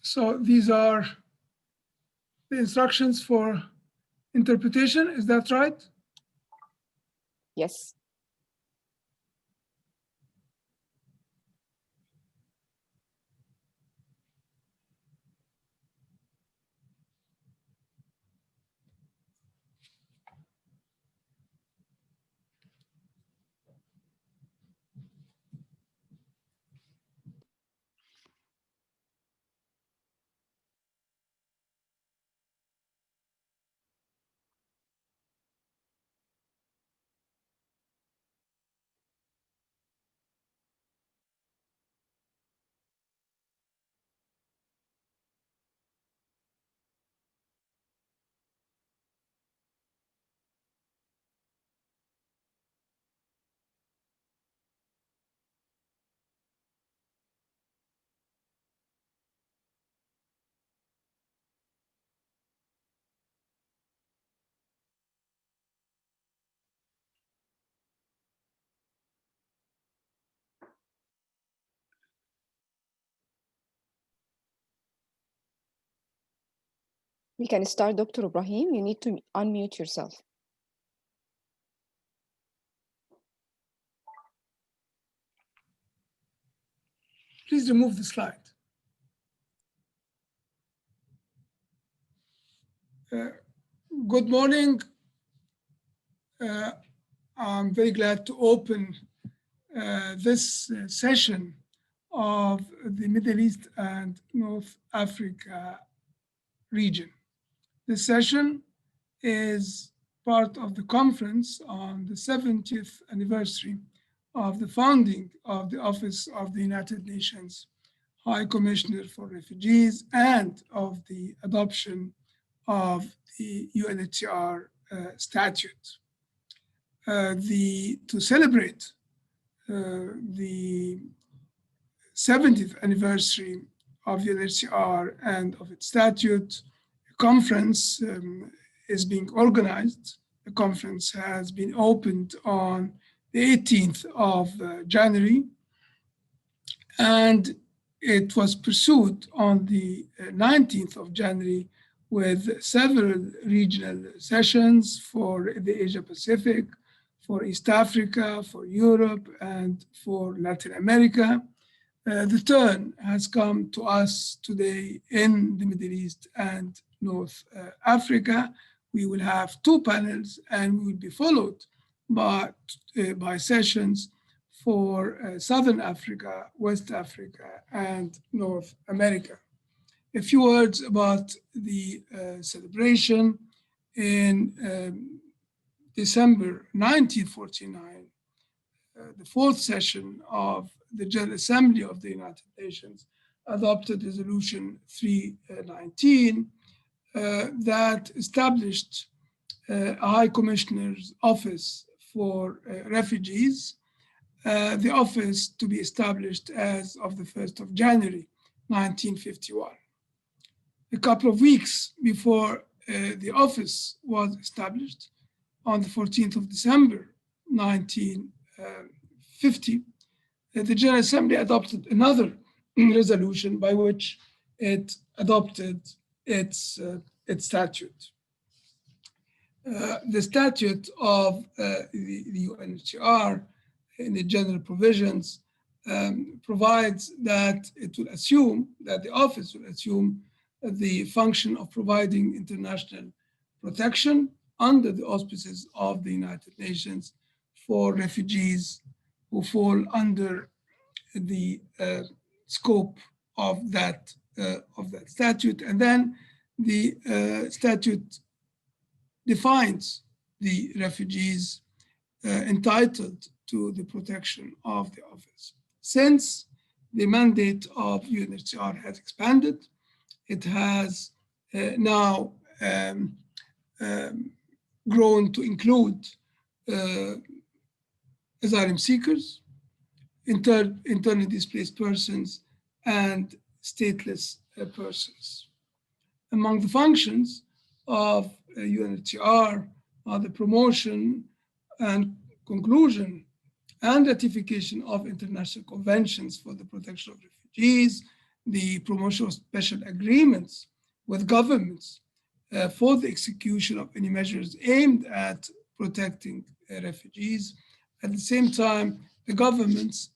So these are the instructions for interpretation. Is that right? Yes. We can start, Dr. Ibrahim. You need to unmute yourself. Please remove the slide. Good morning. I'm very glad to open this session of the Middle East and North Africa region. This session is part of the conference on the 70th anniversary of the founding of the Office of the United Nations High Commissioner for Refugees and of the adoption of the UNHCR Statute. To celebrate the 70th anniversary of UNHCR and of its statute, a conference is being organized. The conference has been opened on the 18th of January, and it was pursued on the 19th of January with several regional sessions for the Asia Pacific, for East Africa, for Europe, and for Latin America. The turn has come to us today in the Middle East and North Africa. We will have two panels, and we will be followed by sessions for Southern Africa, West Africa, and North America. A few words about the celebration. In December 1949, the fourth session of the General Assembly of the United Nations adopted Resolution 319 that established a High Commissioner's Office for Refugees, the office to be established as of the 1st of January 1951. A couple of weeks before the office was established, on the 14th of December 1950, the General Assembly adopted another resolution by which it adopted its statute. The statute of the UNHCR in the general provisions provides that it will assume, that the office will assume the function of providing international protection under the auspices of the United Nations for refugees who fall under the scope of that statute. And then the statute defines the refugees entitled to the protection of the office. Since the mandate of UNHCR has expanded, it has now grown to include asylum seekers, internally displaced persons, and stateless persons. Among the functions of UNHCR are the promotion and conclusion and ratification of international conventions for the protection of refugees, the promotion of special agreements with governments for the execution of any measures aimed at protecting refugees. At the same time, the governments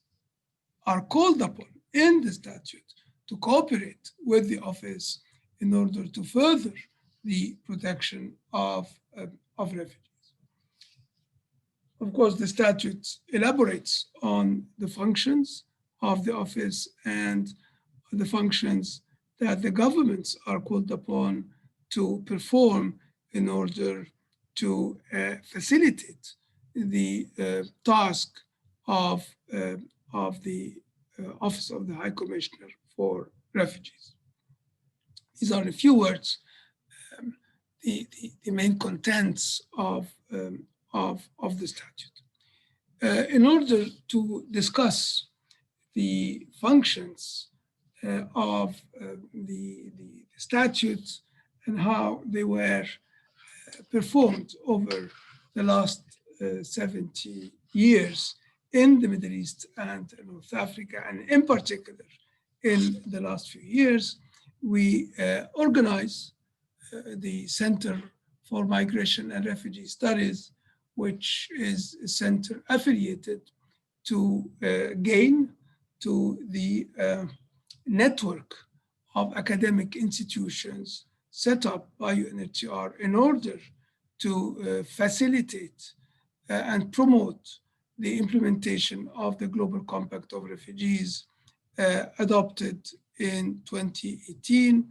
are called upon in the statute to cooperate with the office in order to further the protection of refugees. Of course, the statute elaborates on the functions of the office and the functions that the governments are called upon to perform in order to facilitate the task of the Office of the High Commissioner for Refugees. These are, in a few words, the main contents of the statute. In order to discuss the functions of the statute and how they were performed over the last 70 years in the Middle East and North Africa, and in particular in the last few years, we organize the Center for Migration and Refugee Studies, which is a center affiliated to GAIN, to the network of academic institutions set up by UNHCR in order to facilitate and promote the implementation of the Global Compact of Refugees adopted in 2018.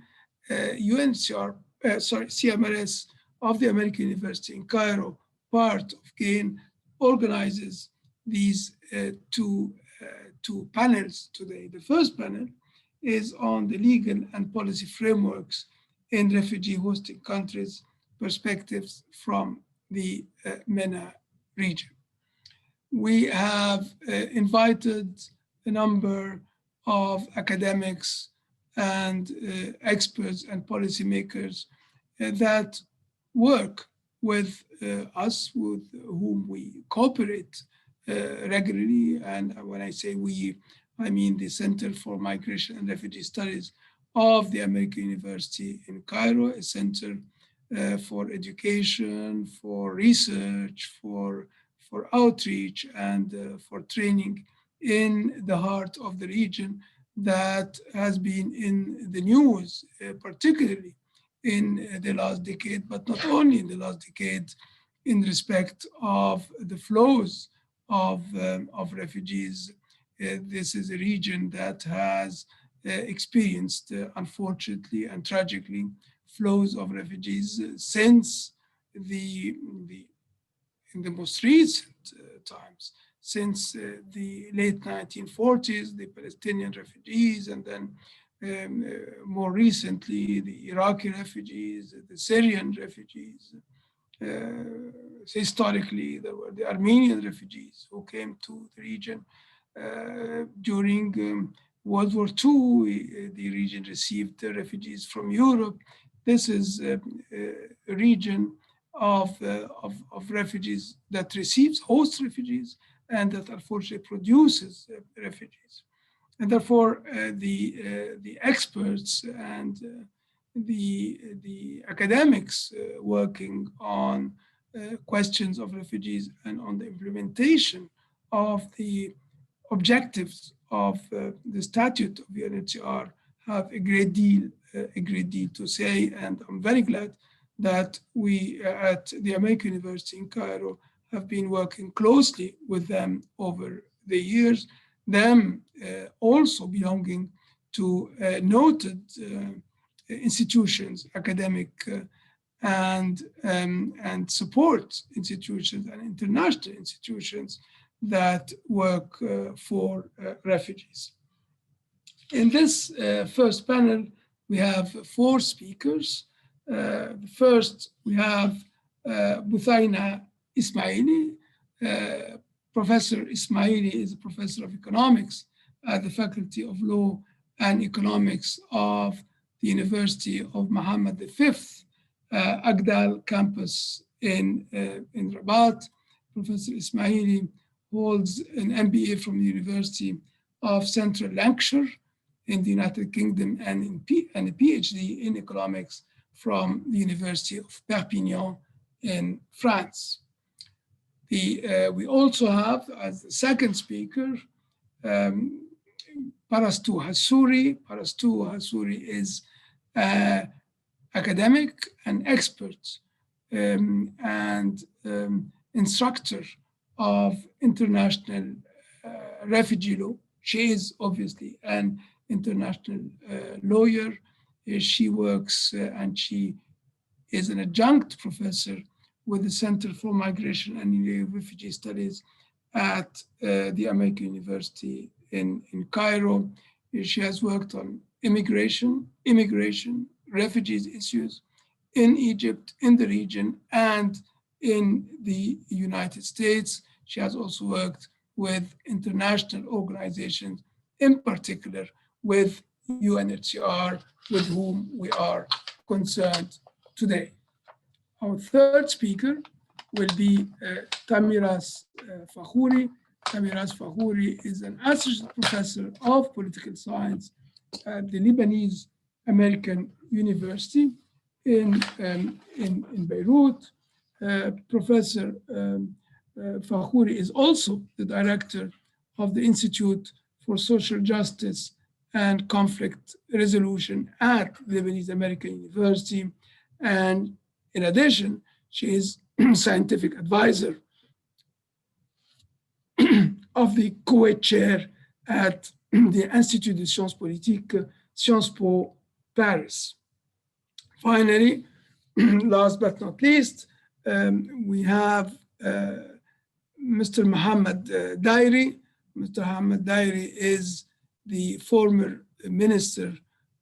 CMRS of the American University in Cairo, part of GAIN, organizes these two panels today. The first panel is on the legal and policy frameworks in refugee hosting countries, perspectives from the MENA region. We have invited a number of academics and experts and policymakers that work with us, with whom we cooperate regularly. And when I say we, I mean the Center for Migration and Refugee Studies of the American University in Cairo, a center for education, for research, for outreach, and for training in the heart of the region that has been in the news, particularly in the last decade, but not only in the last decade, in respect of the flows of refugees. This is a region that has experienced, unfortunately and tragically, flows of refugees since in the most recent times, since the late 1940s, the Palestinian refugees, and then more recently, the Iraqi refugees, the Syrian refugees. Historically, there were the Armenian refugees who came to the region during World War II. The region received refugees from Europe. This is a region of refugees that hosts refugees, and that unfortunately produces refugees. And therefore, the experts and the academics working on questions of refugees and on the implementation of the objectives of the statute of UNHCR have a great deal to say. And I'm very glad that we at the American University in Cairo have been working closely with them over the years, them also belonging to noted institutions, academic and support institutions and international institutions that work for refugees. In this first panel, we have 4 speakers. First, we have Buthaina Ismaili. Professor Ismaili is a professor of economics at the Faculty of Law and Economics of the University of Mohammed V Agdal campus in Rabat. Professor Ismaili holds an MBA from the University of Central Lancashire in the United Kingdom and a PhD in economics from the University of Perpignan in France. We also have, as the second speaker, Parastu Hassouri. Parastu Hassouri is academic and expert and instructor of international refugee law. She is obviously an international lawyer. She works and she is an adjunct professor with the Center for Migration and Refugee Studies at the American University in Cairo. She has worked on immigration, refugees issues in Egypt, in the region, and in the United States. She has also worked with international organizations, in particular with UNHCR, with whom we are concerned today. Our third speaker will be Tamiras Fakhouri. Tamiras Fakhouri is an associate professor of political science at the Lebanese American University in Beirut. Professor Fakhouri is also the director of the Institute for Social Justice and Conflict Resolution at the Lebanese American University. And in addition, she is scientific advisor of the co-ed chair at the Institut de Sciences Politiques, Sciences Po Paris. Finally, last but not least, we have Mr. Mohammed Dairi. Mr. Mohammed Dairi is the former Minister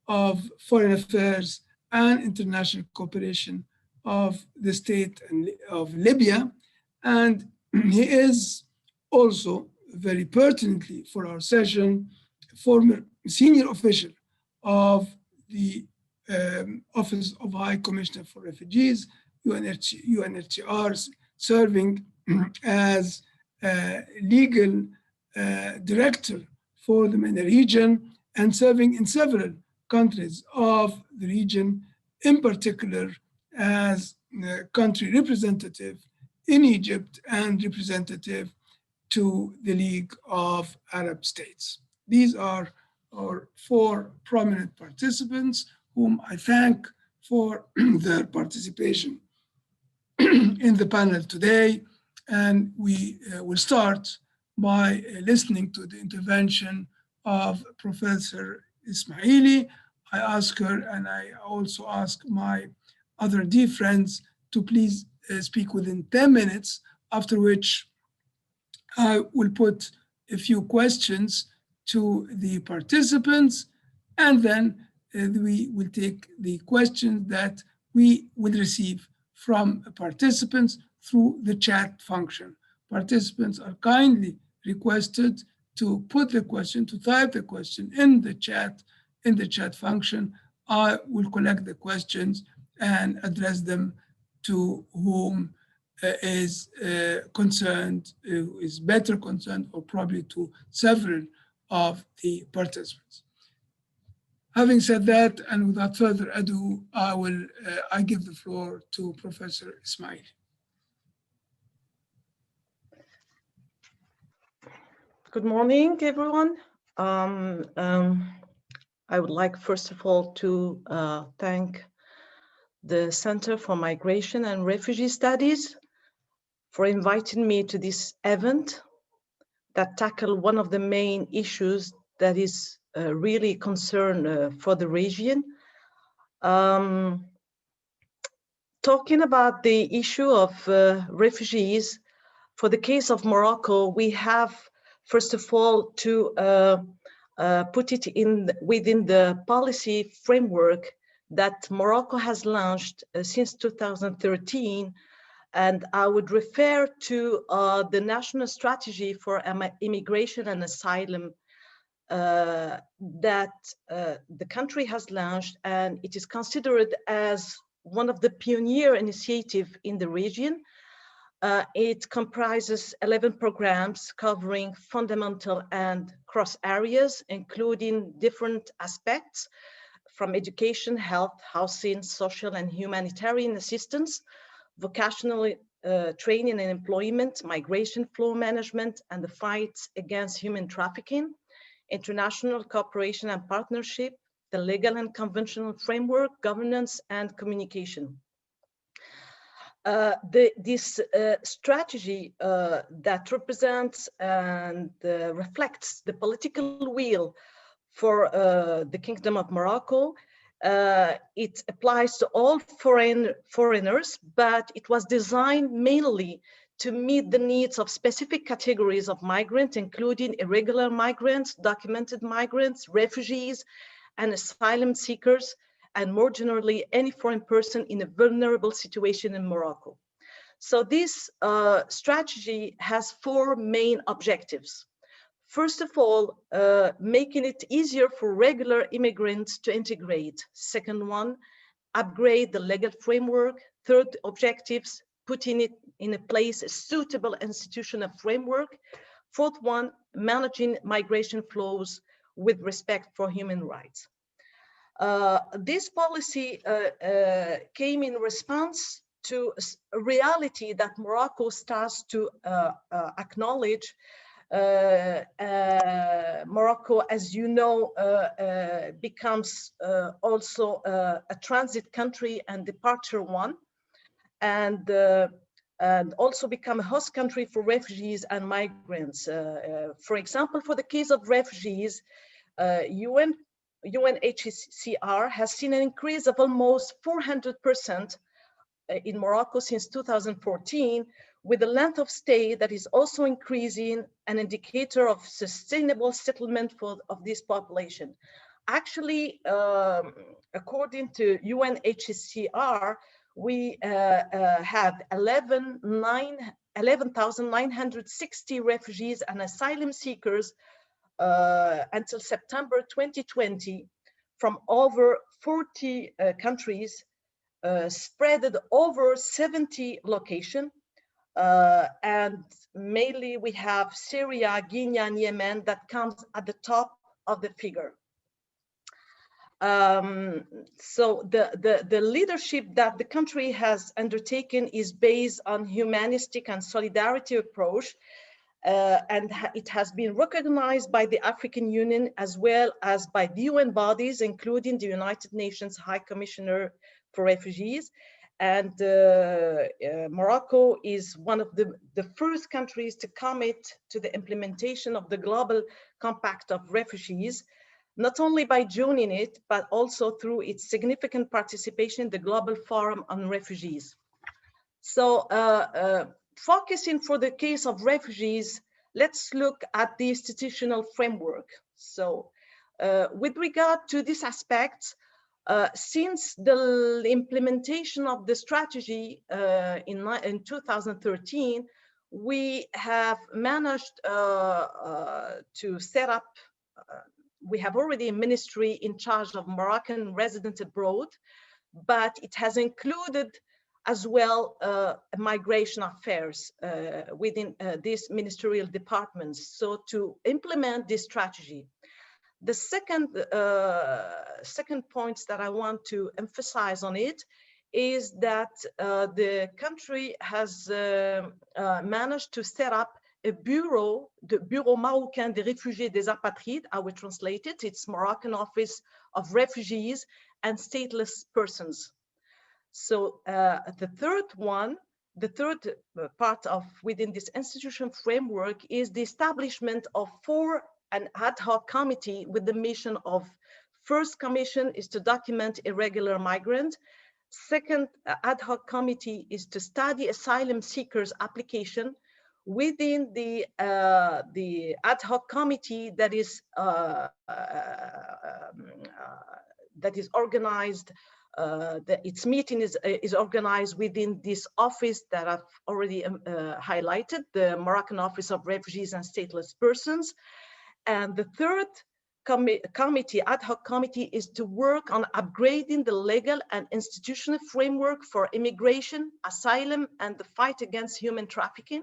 of Foreign Affairs and International Cooperation of the state of Libya. And he is also, very pertinently for our session, former senior official of the Office of High Commissioner for Refugees, UNHCR, serving as legal director for the MENA region and serving in several countries of the region, in particular as country representative in Egypt and representative to the League of Arab States. These are our four prominent participants whom I thank for their participation in the panel today. And we will start by listening to the intervention of Professor Ismaili. I ask her, and I also ask my other dear friends to please speak within 10 minutes, after which I will put a few questions to the participants, and then we will take the questions that we will receive from participants through the chat function. Participants are kindly requested to put the question, to type the question in the chat function. I will collect the questions and address them to whom is concerned, is better concerned, or probably to several of the participants. Having said that, and without further ado, I give the floor to Professor Ismaili. Good morning, everyone. I would like, first of all, to thank the Center for Migration and Refugee Studies for inviting me to this event that tackles one of the main issues that is really concern for the region. Talking about the issue of refugees, for the case of Morocco, we have, first of all, to put it within the policy framework that Morocco has launched since 2013. And I would refer to the national strategy for immigration and asylum that the country has launched, and it is considered as one of the pioneer initiatives in the region. It comprises 11 programs covering fundamental and cross areas, including different aspects from education, health, housing, social and humanitarian assistance, vocational training and employment, migration flow management, and the fight against human trafficking, international cooperation and partnership, the legal and conventional framework, governance, and communication. This strategy that represents and reflects the political will for the Kingdom of Morocco. It applies to all foreigners, but it was designed mainly to meet the needs of specific categories of migrants, including irregular migrants, documented migrants, refugees, and asylum seekers, and more generally, any foreign person in a vulnerable situation in Morocco. So this strategy has four main objectives. First of all, making it easier for regular immigrants to integrate. Second one, upgrade the legal framework. Third objectives, putting it in a place a suitable institutional framework. Fourth one, managing migration flows with respect for human rights. This policy came in response to a reality that Morocco starts to acknowledge. Morocco, as you know, becomes also a transit country and departure one, and also become a host country for refugees and migrants. For example, for the case of refugees, UNHCR has seen an increase of almost 400% in Morocco since 2014, with the length of stay that is also increasing, an indicator of sustainable settlement of this population. Actually, according to UNHCR, we have 11,960 refugees and asylum seekers until September 2020 from over 40 countries, spread over 70 locations, and mainly we have Syria, Guinea, and Yemen that comes at the top of the figure. So the leadership that the country has undertaken is based on humanistic and solidarity approach, and it has been recognized by the African Union as well as by the UN bodies, including the United Nations High Commissioner for Refugees. And Morocco is one of the first countries to commit to the implementation of the Global Compact of Refugees, not only by joining it, but also through its significant participation in the Global Forum on Refugees. So focusing for the case of refugees, let's look at the institutional framework. So with regard to this aspect, since the implementation of the strategy in 2013, we have managed to set up, we have already a ministry in charge of Moroccan residents abroad, but it has included as well migration affairs within these ministerial departments, so to implement this strategy. The second point that I want to emphasize on it is that the country has managed to set up a bureau, the Bureau Marocain des Réfugiés et des Apatrides, I will translate it. It's Moroccan Office of Refugees and Stateless Persons. So the third part of within this institution framework is the establishment of an ad hoc committee with the mission of, first commission is to document irregular migrants. Second ad hoc committee is to study asylum seekers application within the ad hoc committee that is organized. Its meeting is organized within this office that I've already highlighted, the Moroccan Office of Refugees and Stateless Persons. And the third ad hoc committee is to work on upgrading the legal and institutional framework for immigration, asylum, and the fight against human trafficking.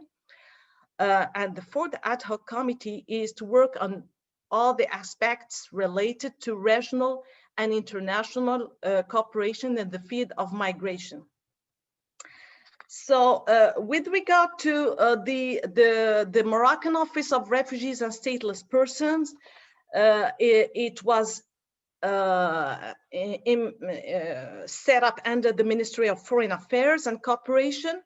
And the fourth ad hoc committee is to work on all the aspects related to regional and international cooperation in the field of migration. So with regard to the Moroccan Office of Refugees and Stateless Persons, it was set up under the Ministry of Foreign Affairs and Cooperation,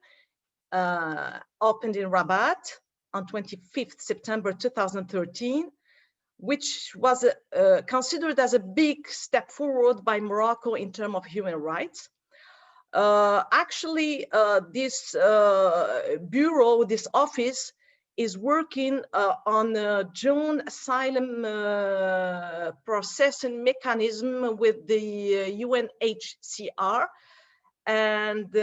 opened in Rabat on 25th September 2013, which was considered as a big step forward by Morocco in terms of human rights. Actually, this bureau, this office, is working on a joint asylum processing mechanism with the UNHCR, and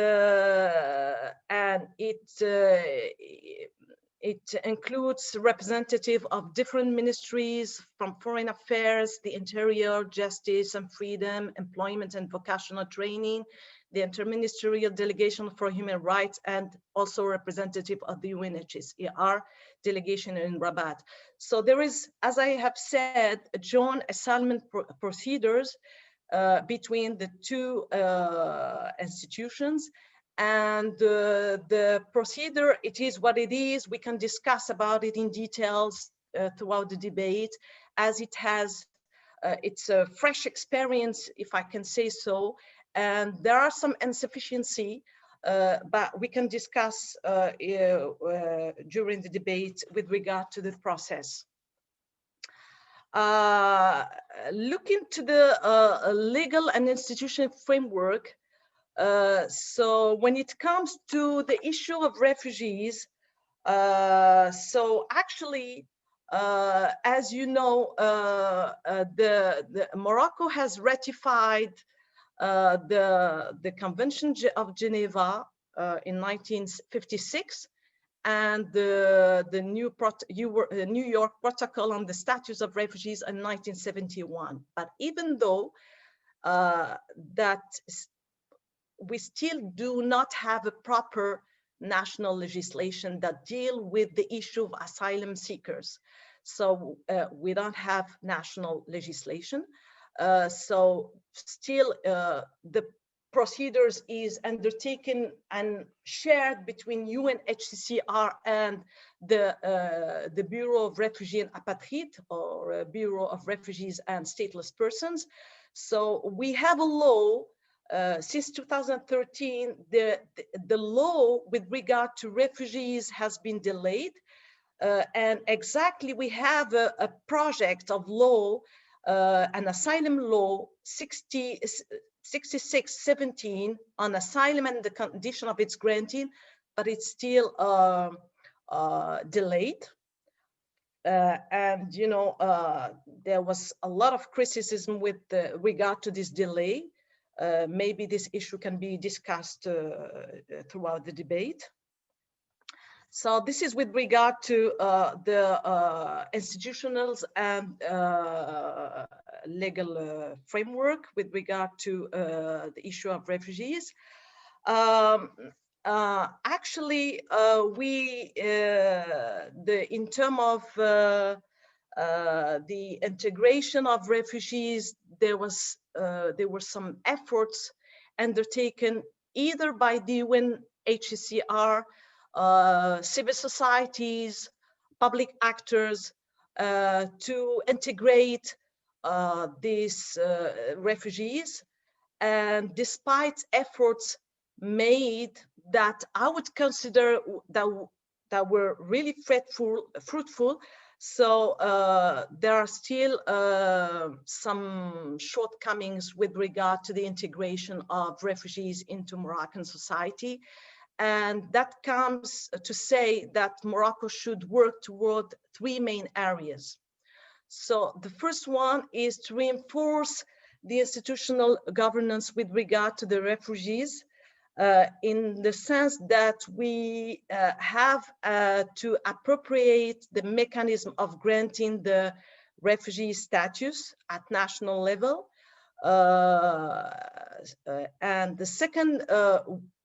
it includes representative of different ministries from Foreign Affairs, the Interior, Justice and Freedom, Employment and Vocational Training, the Interministerial Delegation for Human Rights, and also representative of the UNHCR delegation in Rabat. So there is, as I have said, a joint asylum procedures between the two institutions. And the procedure, it is what it is. We can discuss about it in details throughout the debate, as it has, it's a fresh experience, if I can say so. And there are some insufficiency, but we can discuss during the debate with regard to the process. Looking to the legal and institutional framework, so when it comes to the issue of refugees, so actually, as you know, the Morocco has ratified the Convention of Geneva in 1956, and the New York Protocol on the Status of Refugees in 1971. But even though that we still do not have a proper national legislation that deal with the issue of asylum seekers. So we don't have national legislation. So still the procedures is undertaken and shared between UNHCR and the Bureau of Refugee and Apatrides, or Bureau of Refugees and Stateless Persons. So we have a law since 2013, the law with regard to refugees has been delayed. And exactly, we have a project of law, an asylum law 6617 on asylum and the condition of its granting, but it's still delayed. And you know, there was a lot of criticism with regard to this delay. Maybe this issue can be discussed throughout the debate. So this is with regard to the institutionals and legal framework with regard to the issue of refugees. Actually, in terms of the integration of refugees, there were some efforts undertaken either by the UNHCR, civil societies, public actors, to integrate these refugees. And despite efforts made that I would consider that were really fruitful, so there are still some shortcomings with regard to the integration of refugees into Moroccan society. And that comes to say that Morocco should work toward three main areas. So the first one is to reinforce the institutional governance with regard to the refugees, in the sense that we have to appropriate the mechanism of granting the refugee status at national level. And the second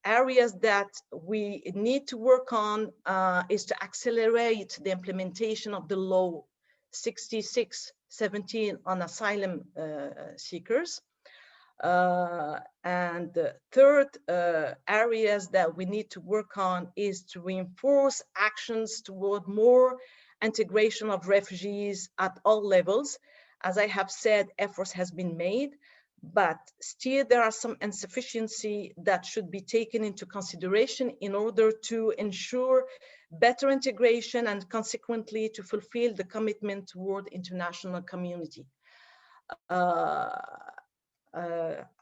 areas that we need to work on is to accelerate the implementation of the law 66/17 on asylum seekers. And the third areas that we need to work on is to reinforce actions toward more integration of refugees at all levels. As I have said, efforts has been made, but still there are some insufficiency that should be taken into consideration in order to ensure better integration and consequently to fulfill the commitment toward international community.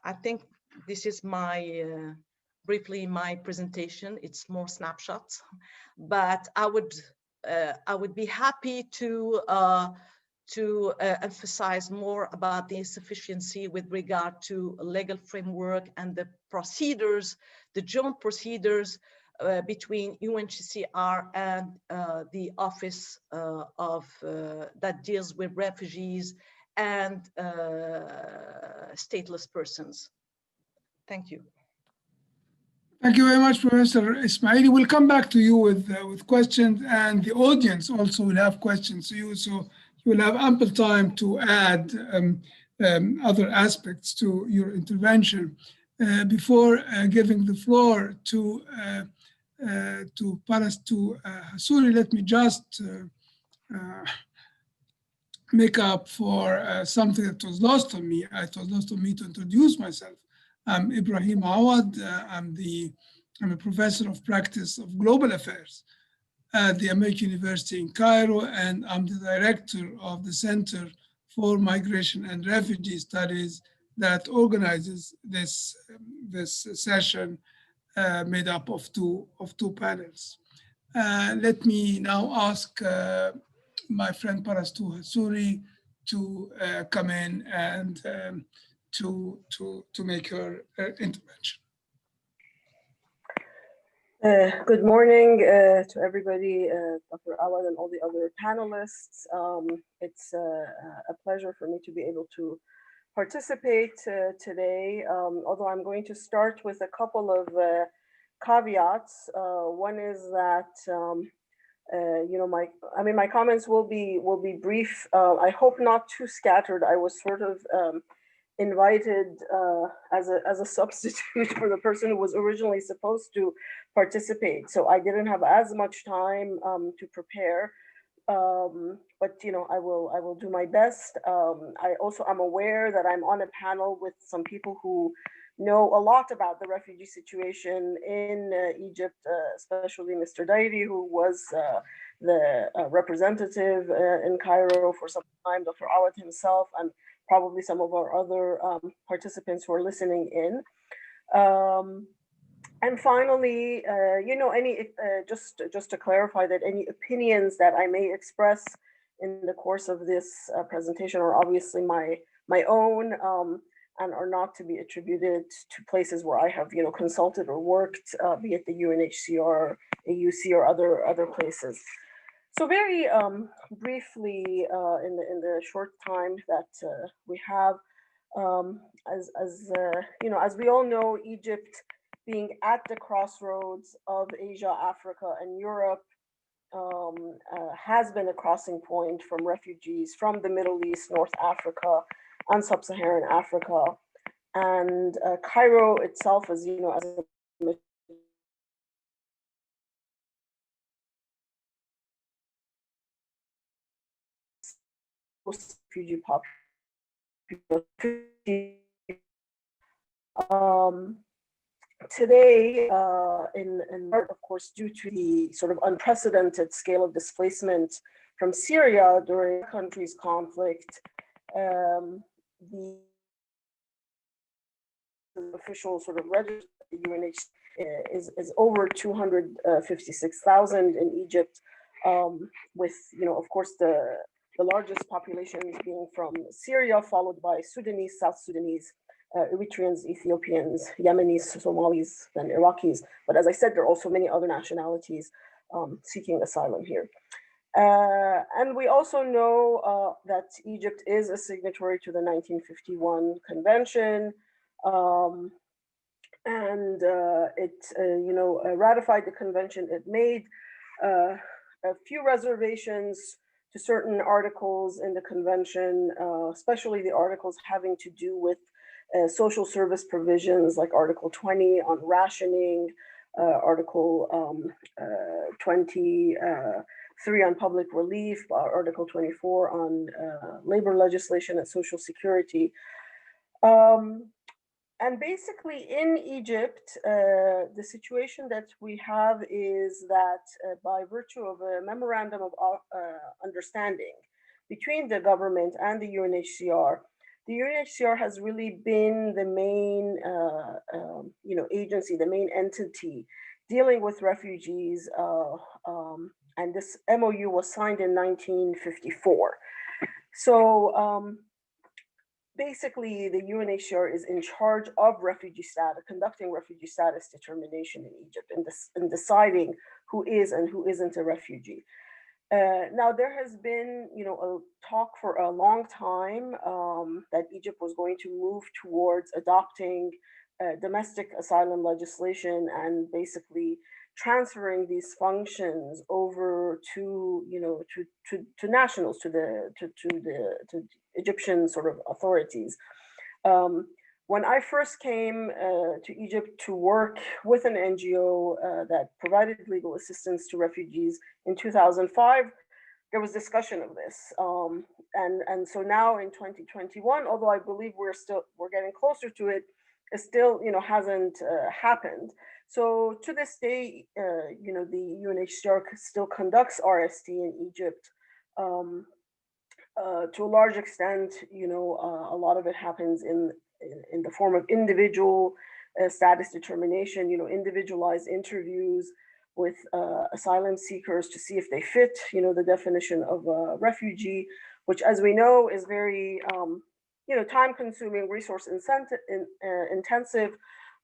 I think this is my briefly my presentation. It's more snapshots, but I would be happy to emphasize more about the insufficiency with regard to a legal framework and the procedures, the joint procedures between UNHCR and the office that deals with refugees and stateless persons. Thank you. Thank you very much, Professor Ismaili. We'll come back to you with questions, and the audience also will have questions to you, so you will have ample time to add other aspects to your intervention. Before giving the floor to Hassouri, let me just make up for something that was lost on me. It was lost on me to introduce myself. I'm Ibrahim Awad. I'm a professor of practice of global affairs at the American University in Cairo, and I'm the director of the Center for Migration and Refugee Studies that organizes this session made up of two panels. Let me now ask my friend Parastu Hassouri to come in and to make her intervention. Good morning to everybody, Dr. Awad and all the other panelists. It's a pleasure for me to be able to participate today, although I'm going to start with a couple of caveats. One is that my comments will be brief. I hope not too scattered. I was sort of invited as a substitute for the person who was originally supposed to participate, so I didn't have as much time to prepare. But I will do my best. I also am aware that I'm on a panel with some people who know a lot about the refugee situation in Egypt, especially Mr. Dairi, who was the representative in Cairo for some time, Dr. Awad himself, and probably some of our other participants who are listening in. And finally, just to clarify that any opinions that I may express in the course of this presentation are obviously my own and are not to be attributed to places where I have consulted or worked, be it the UNHCR, AUC, or other places. So very briefly, in the short time that we have, as we all know, Egypt, being at the crossroads of Asia, Africa, and Europe, has been a crossing point from refugees from the Middle East, North Africa, and Sub-Saharan Africa. And Cairo itself, as you know, as a refugee population. Today, in part, of course, due to the sort of unprecedented scale of displacement from Syria during the country's conflict, the official sort of register at the UNHCR is over 256,000 in Egypt, with, of course, the largest populations being from Syria, followed by Sudanese, South Sudanese, Eritreans, Ethiopians, Yemenis, Somalis, and Iraqis. But as I said, there are also many other nationalities seeking asylum here. And we also know that Egypt is a signatory to the 1951 convention, and it, ratified the convention. It made a few reservations to certain articles in the convention, especially the articles having to do with social service provisions, like Article 20 on rationing, Article 23 on public relief, Article 24 on labor legislation and social security. And basically in Egypt, the situation that we have is that by virtue of a memorandum of understanding between the government and the UNHCR has really been the main agency, the main entity dealing with refugees. And this MOU was signed in 1954. So basically, the UNHCR is in charge of refugee status, conducting refugee status determination in Egypt, and deciding who is and who isn't a refugee. Now, there has been, a talk for a long time that Egypt was going to move towards adopting domestic asylum legislation and basically transferring these functions over to, to nationals, to the Egyptian sort of authorities. When I first came to Egypt to work with an NGO that provided legal assistance to refugees in 2005, there was discussion of this. And so now in 2021, although I believe we're getting closer to it, it still, hasn't happened. So to this day, the UNHCR still conducts RST in Egypt. To a large extent, a lot of it happens in the form of individual status determination, individualized interviews with asylum seekers to see if they fit, the definition of a refugee, which, as we know, is very, time-consuming, resource intensive.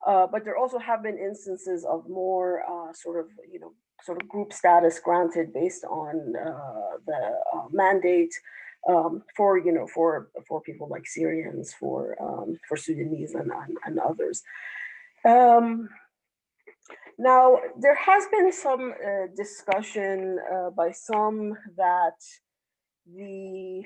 But there also have been instances of more sort of group status granted based on the mandate for people like Syrians, for Sudanese and others. Now, there has been some discussion by some that the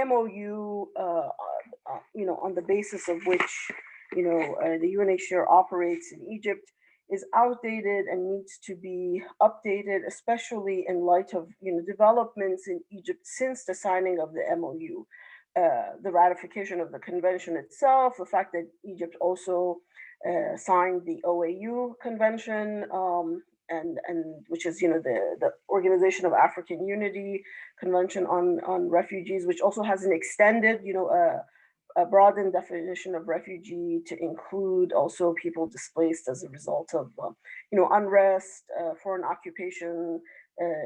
MOU, on the basis of which the UNHCR operates in Egypt is outdated and needs to be updated, especially in light of developments in Egypt since the signing of the MOU, the ratification of the convention itself, the fact that Egypt also signed the OAU convention, and which is the Organization of African Unity Convention on Refugees, which also has an extended a broadened definition of refugee to include also people displaced as a result of unrest, foreign occupation,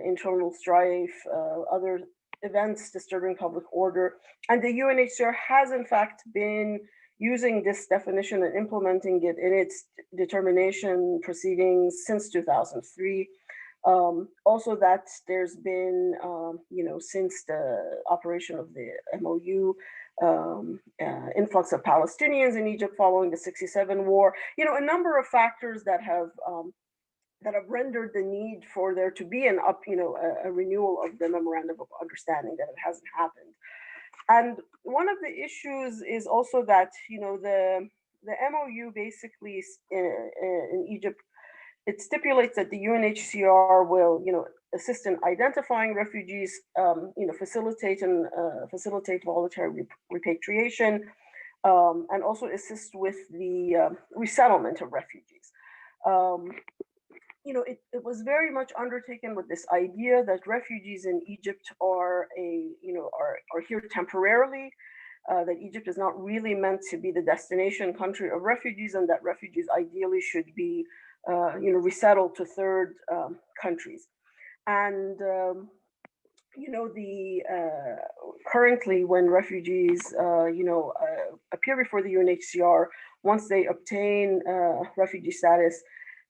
internal strife, other events disturbing public order. And the UNHCR has in fact been using this definition and implementing it in its determination proceedings since 2003. Also that there's been, since the operation of the MOU, influx of Palestinians in Egypt following the '67 war, a number of factors that have rendered the need for there to be a renewal of the memorandum of understanding, that it hasn't happened. And one of the issues is also that the MOU basically in Egypt, it stipulates that the UNHCR will assist in identifying refugees, facilitate voluntary repatriation, and also assist with the resettlement of refugees. It was very much undertaken with this idea that refugees in Egypt are here temporarily, that Egypt is not really meant to be the destination country of refugees, and that refugees ideally should be resettled to third countries. And currently, when refugees appear before the UNHCR, once they obtain refugee status,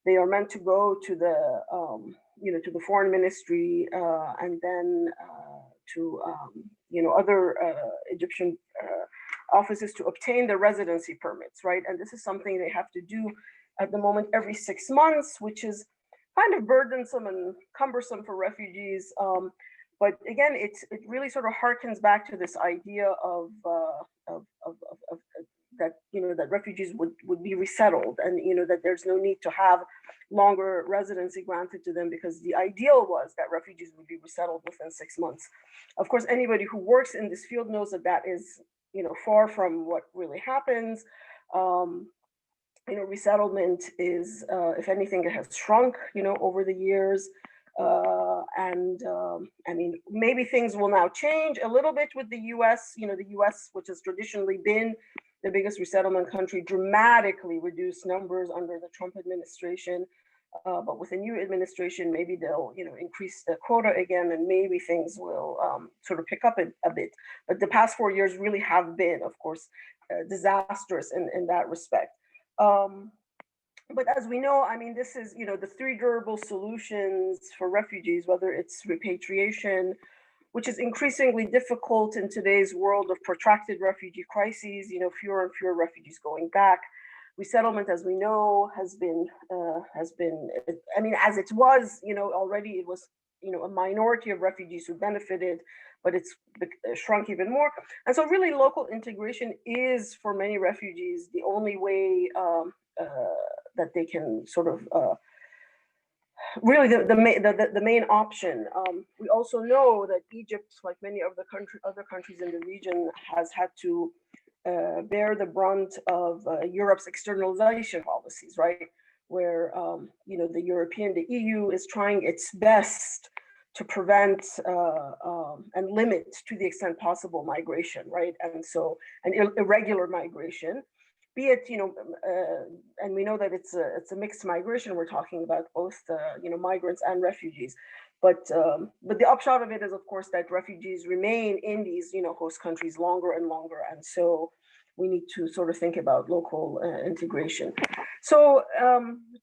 they are meant to go to the to the foreign ministry, and then to other Egyptian offices to obtain the residency permits, right? And this is something they have to do at the moment every 6 months, which is kind of burdensome and cumbersome for refugees. But again, it really sort of harkens back to this idea of that that refugees would be resettled, and that there's no need to have longer residency granted to them, because the ideal was that refugees would be resettled within 6 months. Of course, anybody who works in this field knows that that is far from what really happens. Resettlement is, if anything, it has shrunk over the years. I mean, maybe things will now change a little bit with the US. The US, which has traditionally been the biggest resettlement country, dramatically reduced numbers under the Trump administration. But with a new administration, maybe they'll increase the quota again, and maybe things will sort of pick up a bit. But the past 4 years really have been, of course, disastrous in that respect. But as we know, I mean, this is, the 3 durable solutions for refugees, whether it's repatriation, which is increasingly difficult in today's world of protracted refugee crises, fewer and fewer refugees going back. Resettlement, as we know, has been, I mean, as it was, already it was, a minority of refugees who benefited, but it's shrunk even more. And so really local integration is, for many refugees, the only way that they can sort of really the main option. We also know that Egypt, like many of the other countries in the region, has had to bear the brunt of Europe's externalization policies, right? Where the the EU is trying its best to prevent and limit, to the extent possible, migration, right? And so, and irregular migration. Be it, and we know that it's a mixed migration. We're talking about both, migrants and refugees, but the upshot of it is, of course, that refugees remain in these, host countries longer and longer, and so we need to sort of think about local integration. So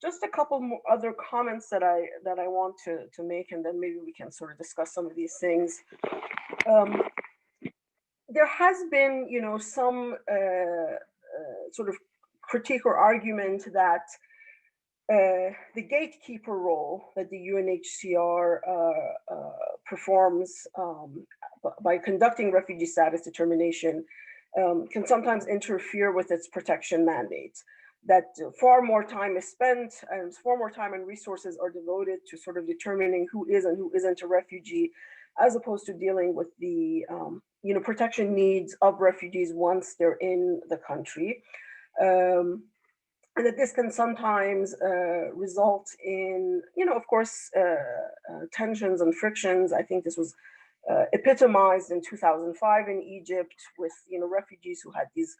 just a couple more other comments that I want to make, and then maybe we can sort of discuss some of these things. There has been, some sort of critique or argument that the gatekeeper role that the UNHCR performs by conducting refugee status determination can sometimes interfere with its protection mandate. That far more time is spent, and far more time and resources are devoted to sort of determining who is and who isn't a refugee, as opposed to dealing with the protection needs of refugees once they're in the country. And that this can sometimes result in, of course, tensions and frictions. I think this was epitomized in 2005 in Egypt with, refugees who had these,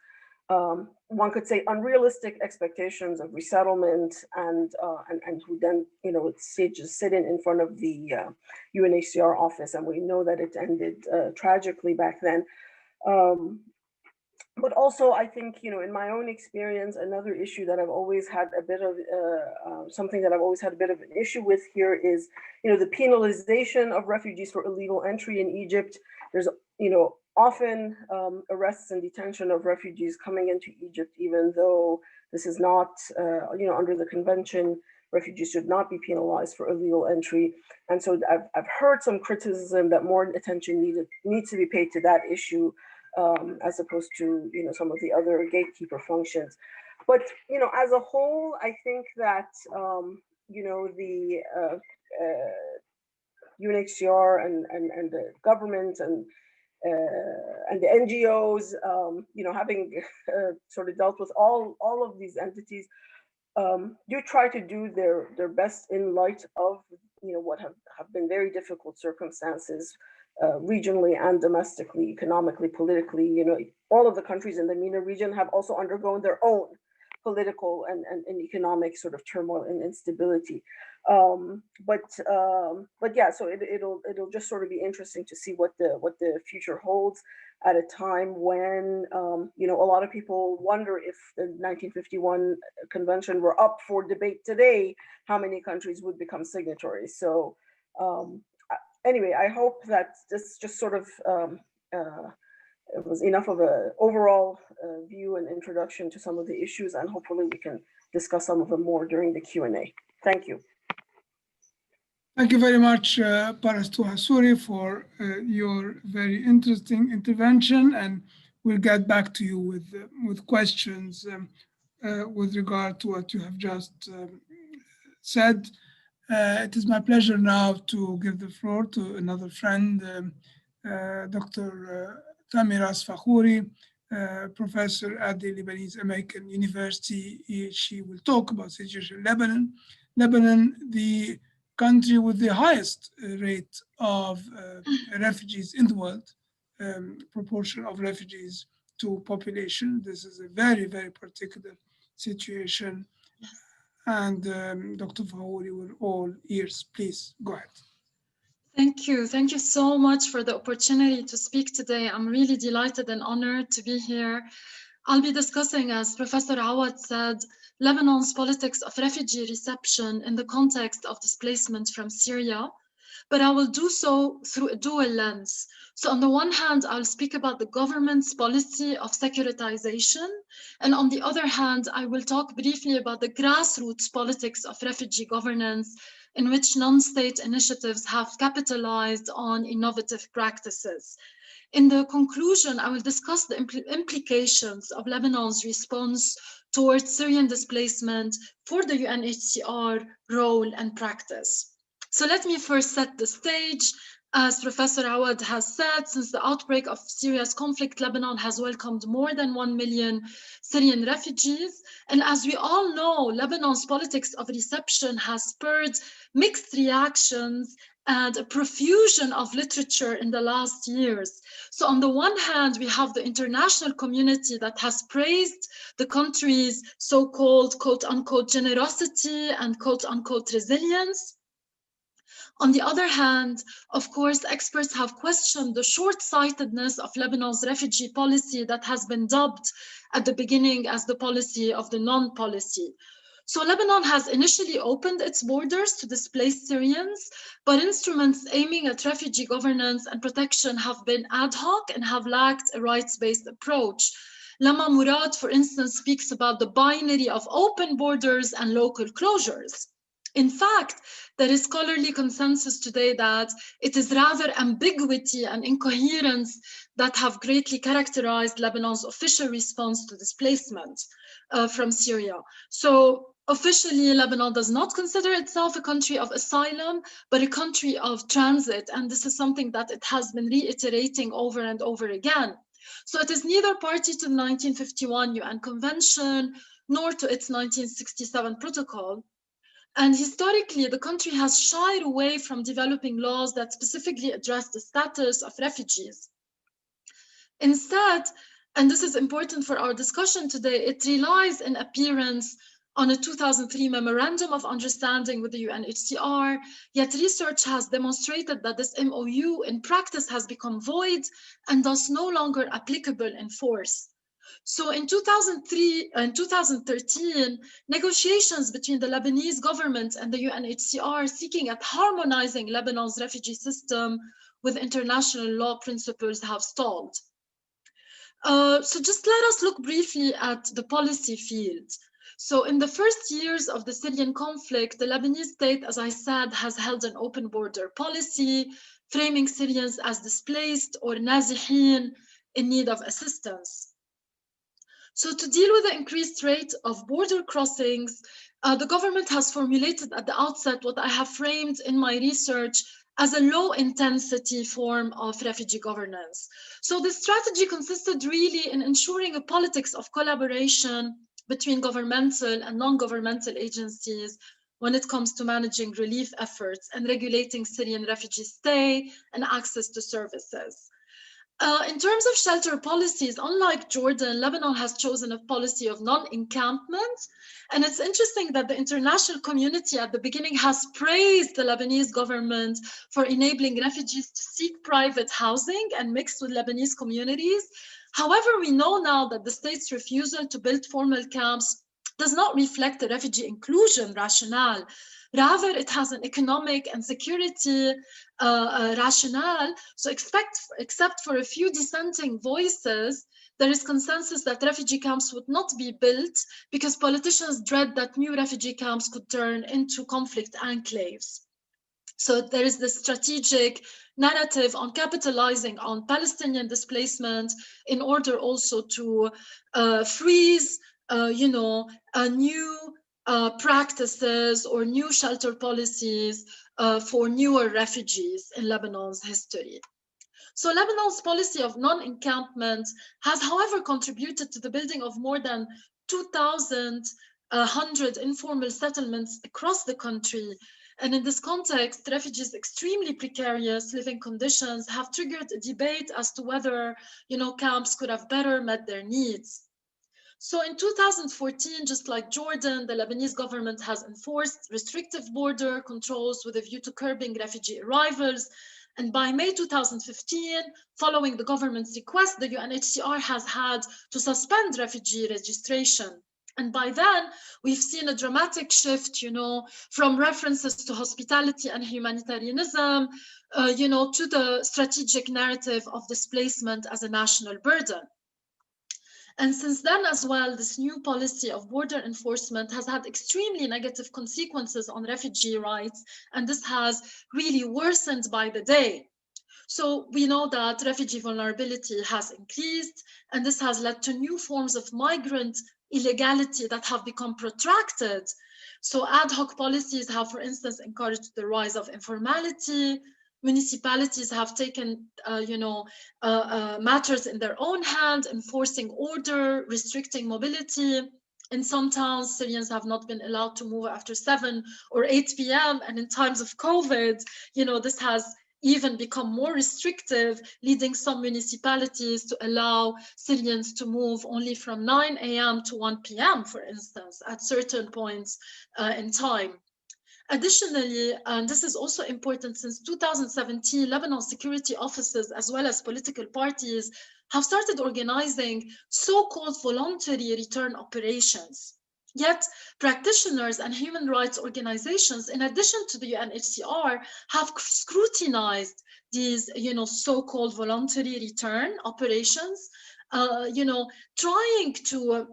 one could say, unrealistic expectations of resettlement, and who then, would just sit in front of the UNHCR office, and we know that it ended tragically back then. But also, I think, in my own experience, another issue that I've always had a bit of, something that I've always had a bit of an issue with here is, the penalization of refugees for illegal entry in Egypt. There's, often arrests and detention of refugees coming into Egypt, even though this is not, under the convention, refugees should not be penalized for illegal entry. And so I've heard some criticism that more attention needs to be paid to that issue, as opposed to, some of the other gatekeeper functions. But, as a whole, I think that, the UNHCR and the government and the NGOs, having sort of dealt with all of these entities, do try to do their best in light of, what have been very difficult circumstances, regionally and domestically, economically, politically. All of the countries in the MENA region have also undergone their own political and economic sort of turmoil and instability. But yeah, so it'll just sort of be interesting to see what the future holds. at a time when, you know, a lot of people wonder if the 1951 convention were up for debate today, how many countries would become signatories. So anyway, I hope that this just sort of it was enough of an overall view and introduction to some of the issues, and hopefully we can discuss some of them more during the Q&A. Thank you. Thank you very much, Parastu Hassouri, for your very interesting intervention, and we'll get back to you with questions with regard to what you have just said. It is my pleasure now to give the floor to another friend, Dr. Tamiras Fakhouri, professor at the Lebanese American University. She will talk about the situation in Lebanon. Lebanon, the country with the highest rate of refugees in the world, proportion of refugees to population. This is a very, very particular situation. And Dr. Fakhouri, we're all ears. Please go ahead. Thank you. Thank you so much for the opportunity to speak today. I'm really delighted and honored to be here. I'll be discussing, as Professor Awad said, Lebanon's politics of refugee reception in the context of displacement from Syria, but I will do so through a dual lens. So on the one hand, I'll speak about the government's policy of securitization, and on the other hand, I will talk briefly about the grassroots politics of refugee governance in which non-state initiatives have capitalized on innovative practices. In the conclusion, I will discuss the implications of Lebanon's response towards Syrian displacement for the UNHCR role and practice. So let me first set the stage. As Professor Awad has said, since the outbreak of Syria's conflict, Lebanon has welcomed more than 1 million Syrian refugees. And as we all know, Lebanon's politics of reception has spurred mixed reactions and a profusion of literature in the last years. So on the one hand, we have the international community that has praised the country's so-called quote-unquote generosity and quote-unquote resilience. On the other hand, of course, experts have questioned the short-sightedness of Lebanon's refugee policy that has been dubbed at the beginning as the policy of the non-policy. So Lebanon has initially opened its borders to displaced Syrians, but instruments aiming at refugee governance and protection have been ad hoc and have lacked a rights-based approach. Lama Murad, for instance, speaks about the binary of open borders and local closures. In fact, there is scholarly consensus today that it is rather ambiguity and incoherence that have greatly characterized Lebanon's official response to displacement from Syria. So officially, Lebanon does not consider itself a country of asylum, but a country of transit. And this is something that it has been reiterating over and over again. So it is neither party to the 1951 UN Convention, nor to its 1967 protocol. And historically, the country has shied away from developing laws that specifically address the status of refugees. Instead, and this is important for our discussion today, it relies in appearance on a 2003 Memorandum of Understanding with the UNHCR, yet research has demonstrated that this MOU in practice has become void and thus no longer applicable in force. So in 2003 and 2013, negotiations between the Lebanese government and the UNHCR seeking at harmonizing Lebanon's refugee system with international law principles have stalled. So just let us look briefly at the policy field. So in the first years of the Syrian conflict, the Lebanese state, as I said, has held an open border policy, framing Syrians as displaced or nazihin in need of assistance. So to deal with the increased rate of border crossings, the government has formulated at the outset what I have framed in my research as a low-intensity form of refugee governance. So the strategy consisted really in ensuring a politics of collaboration between governmental and non-governmental agencies when it comes to managing relief efforts and regulating Syrian refugee stay and access to services. In terms of shelter policies, unlike Jordan, Lebanon has chosen a policy of non-encampment. And it's interesting that the international community at the beginning has praised the Lebanese government for enabling refugees to seek private housing and mix with Lebanese communities. However, we know now that the state's refusal to build formal camps does not reflect the refugee inclusion rationale. Rather, it has an economic and security rationale. So except for a few dissenting voices, there is consensus that refugee camps would not be built because politicians dread that new refugee camps could turn into conflict enclaves. So there is this strategic narrative on capitalizing on Palestinian displacement in order also to freeze, new practices or new shelter policies for newer refugees in Lebanon's history. So Lebanon's policy of non-encampment has, however, contributed to the building of more than 2,100 informal settlements across the country. And in this context, refugees' extremely precarious living conditions have triggered a debate as to whether, camps could have better met their needs. So in 2014, just like Jordan, the Lebanese government has enforced restrictive border controls with a view to curbing refugee arrivals. And by May 2015, following the government's request, the UNHCR has had to suspend refugee registration. And by then, we've seen a dramatic shift, from references to hospitality and humanitarianism, to the strategic narrative of displacement as a national burden. And since then as well, this new policy of border enforcement has had extremely negative consequences on refugee rights, and this has really worsened by the day. So we know that refugee vulnerability has increased, and this has led to new forms of migrant illegality that have become protracted. So ad hoc policies have, for instance, encouraged the rise of informality. Municipalities have taken, matters in their own hand, enforcing order, restricting mobility. In some towns, Syrians have not been allowed to move after 7 or 8 p.m. And in times of COVID, this has even become more restrictive, leading some municipalities to allow Syrians to move only from 9 a.m. to 1 p.m., for instance, at certain points in time. Additionally, and this is also important, since 2017, Lebanon security offices as well as political parties have started organizing so-called voluntary return operations. Yet practitioners and human rights organizations, in addition to the UNHCR, have scrutinized these, so-called voluntary return operations, trying to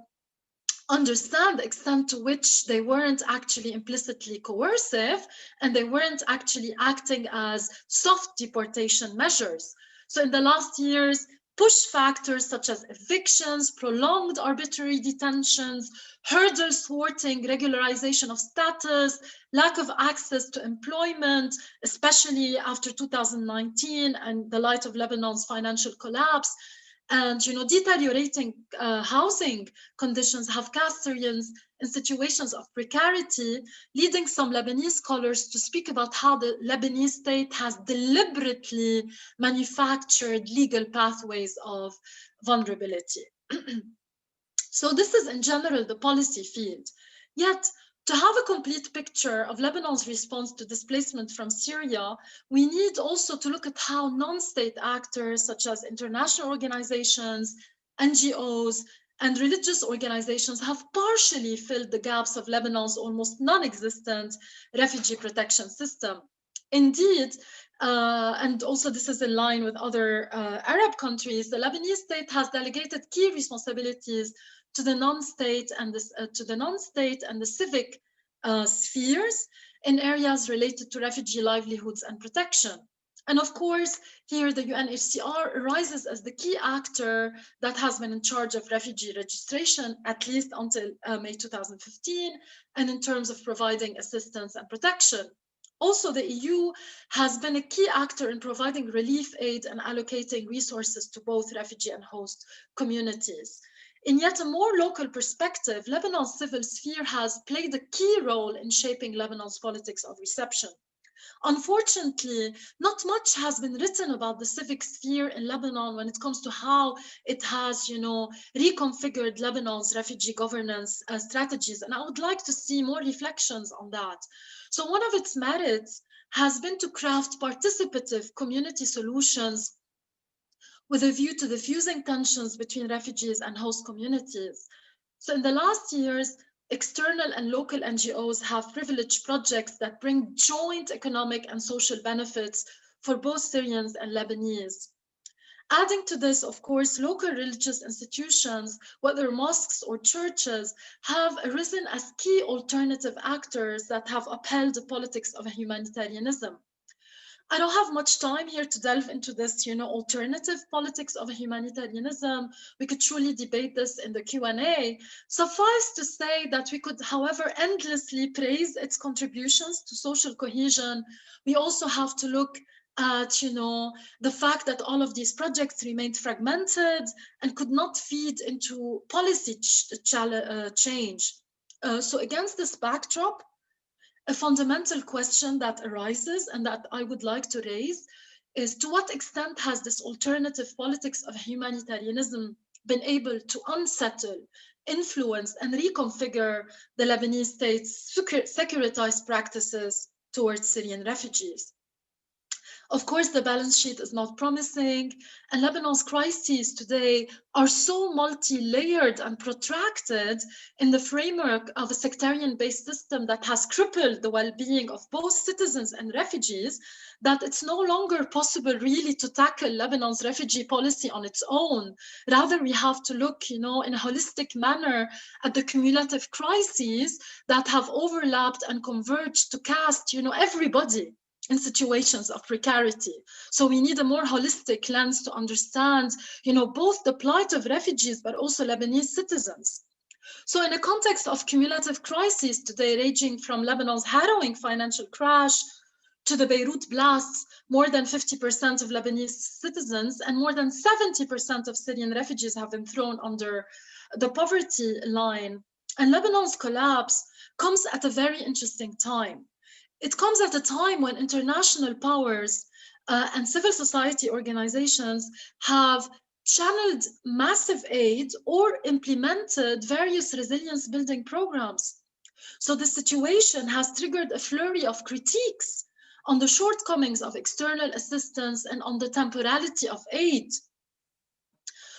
understand the extent to which they weren't actually implicitly coercive and they weren't actually acting as soft deportation measures. So in the last years, push factors such as evictions, prolonged arbitrary detentions, hurdles thwarting regularization of status, lack of access to employment, especially after 2019 and the light of Lebanon's financial collapse, and deteriorating housing conditions have cast Syrians in situations of precarity, leading some Lebanese scholars to speak about how the Lebanese state has deliberately manufactured legal pathways of vulnerability. So this is in general the policy field. Yet, to have a complete picture of Lebanon's response to displacement from Syria, we need also to look at how non-state actors such as international organizations, NGOs, and religious organizations have partially filled the gaps of Lebanon's almost non-existent refugee protection system. Indeed, and also this is in line with other Arab countries, the Lebanese state has delegated key responsibilities to the non-state and the civic spheres in areas related to refugee livelihoods and protection. And of course, here the UNHCR arises as the key actor that has been in charge of refugee registration, at least until May 2015, and in terms of providing assistance and protection. Also, the EU has been a key actor in providing relief aid and allocating resources to both refugee and host communities. In yet a more local perspective, Lebanon's civil sphere has played a key role in shaping Lebanon's politics of reception. Unfortunately, not much has been written about the civic sphere in Lebanon when it comes to how it has, reconfigured Lebanon's refugee governance strategies. And I would like to see more reflections on that. So one of its merits has been to craft participative community solutions with a view to diffusing tensions between refugees and host communities. So in the last years, external and local NGOs have privileged projects that bring joint economic and social benefits for both Syrians and Lebanese. Adding to this, of course, local religious institutions, whether mosques or churches, have arisen as key alternative actors that have upheld the politics of humanitarianism. I don't have much time here to delve into this, alternative politics of humanitarianism. We could truly debate this in the Q&A. Suffice to say that we could, however, endlessly praise its contributions to social cohesion. We also have to look at, the fact that all of these projects remained fragmented and could not feed into policy change. So against this backdrop, a fundamental question that arises and that I would like to raise is, to what extent has this alternative politics of humanitarianism been able to unsettle, influence, and reconfigure the Lebanese state's securitized practices towards Syrian refugees? Of course, the balance sheet is not promising, and Lebanon's crises today are so multi-layered and protracted in the framework of a sectarian-based system that has crippled the well-being of both citizens and refugees, that it's no longer possible really to tackle Lebanon's refugee policy on its own. Rather, we have to look, in a holistic manner at the cumulative crises that have overlapped and converged to cast, everybody in situations of precarity. So we need a more holistic lens to understand, both the plight of refugees, but also Lebanese citizens. So in a context of cumulative crises today, ranging from Lebanon's harrowing financial crash to the Beirut blasts, more than 50% of Lebanese citizens and more than 70% of Syrian refugees have been thrown under the poverty line. And Lebanon's collapse comes at a very interesting time. It comes at a time when international powers and civil society organizations have channeled massive aid or implemented various resilience building programs. So the situation has triggered a flurry of critiques on the shortcomings of external assistance and on the temporality of aid.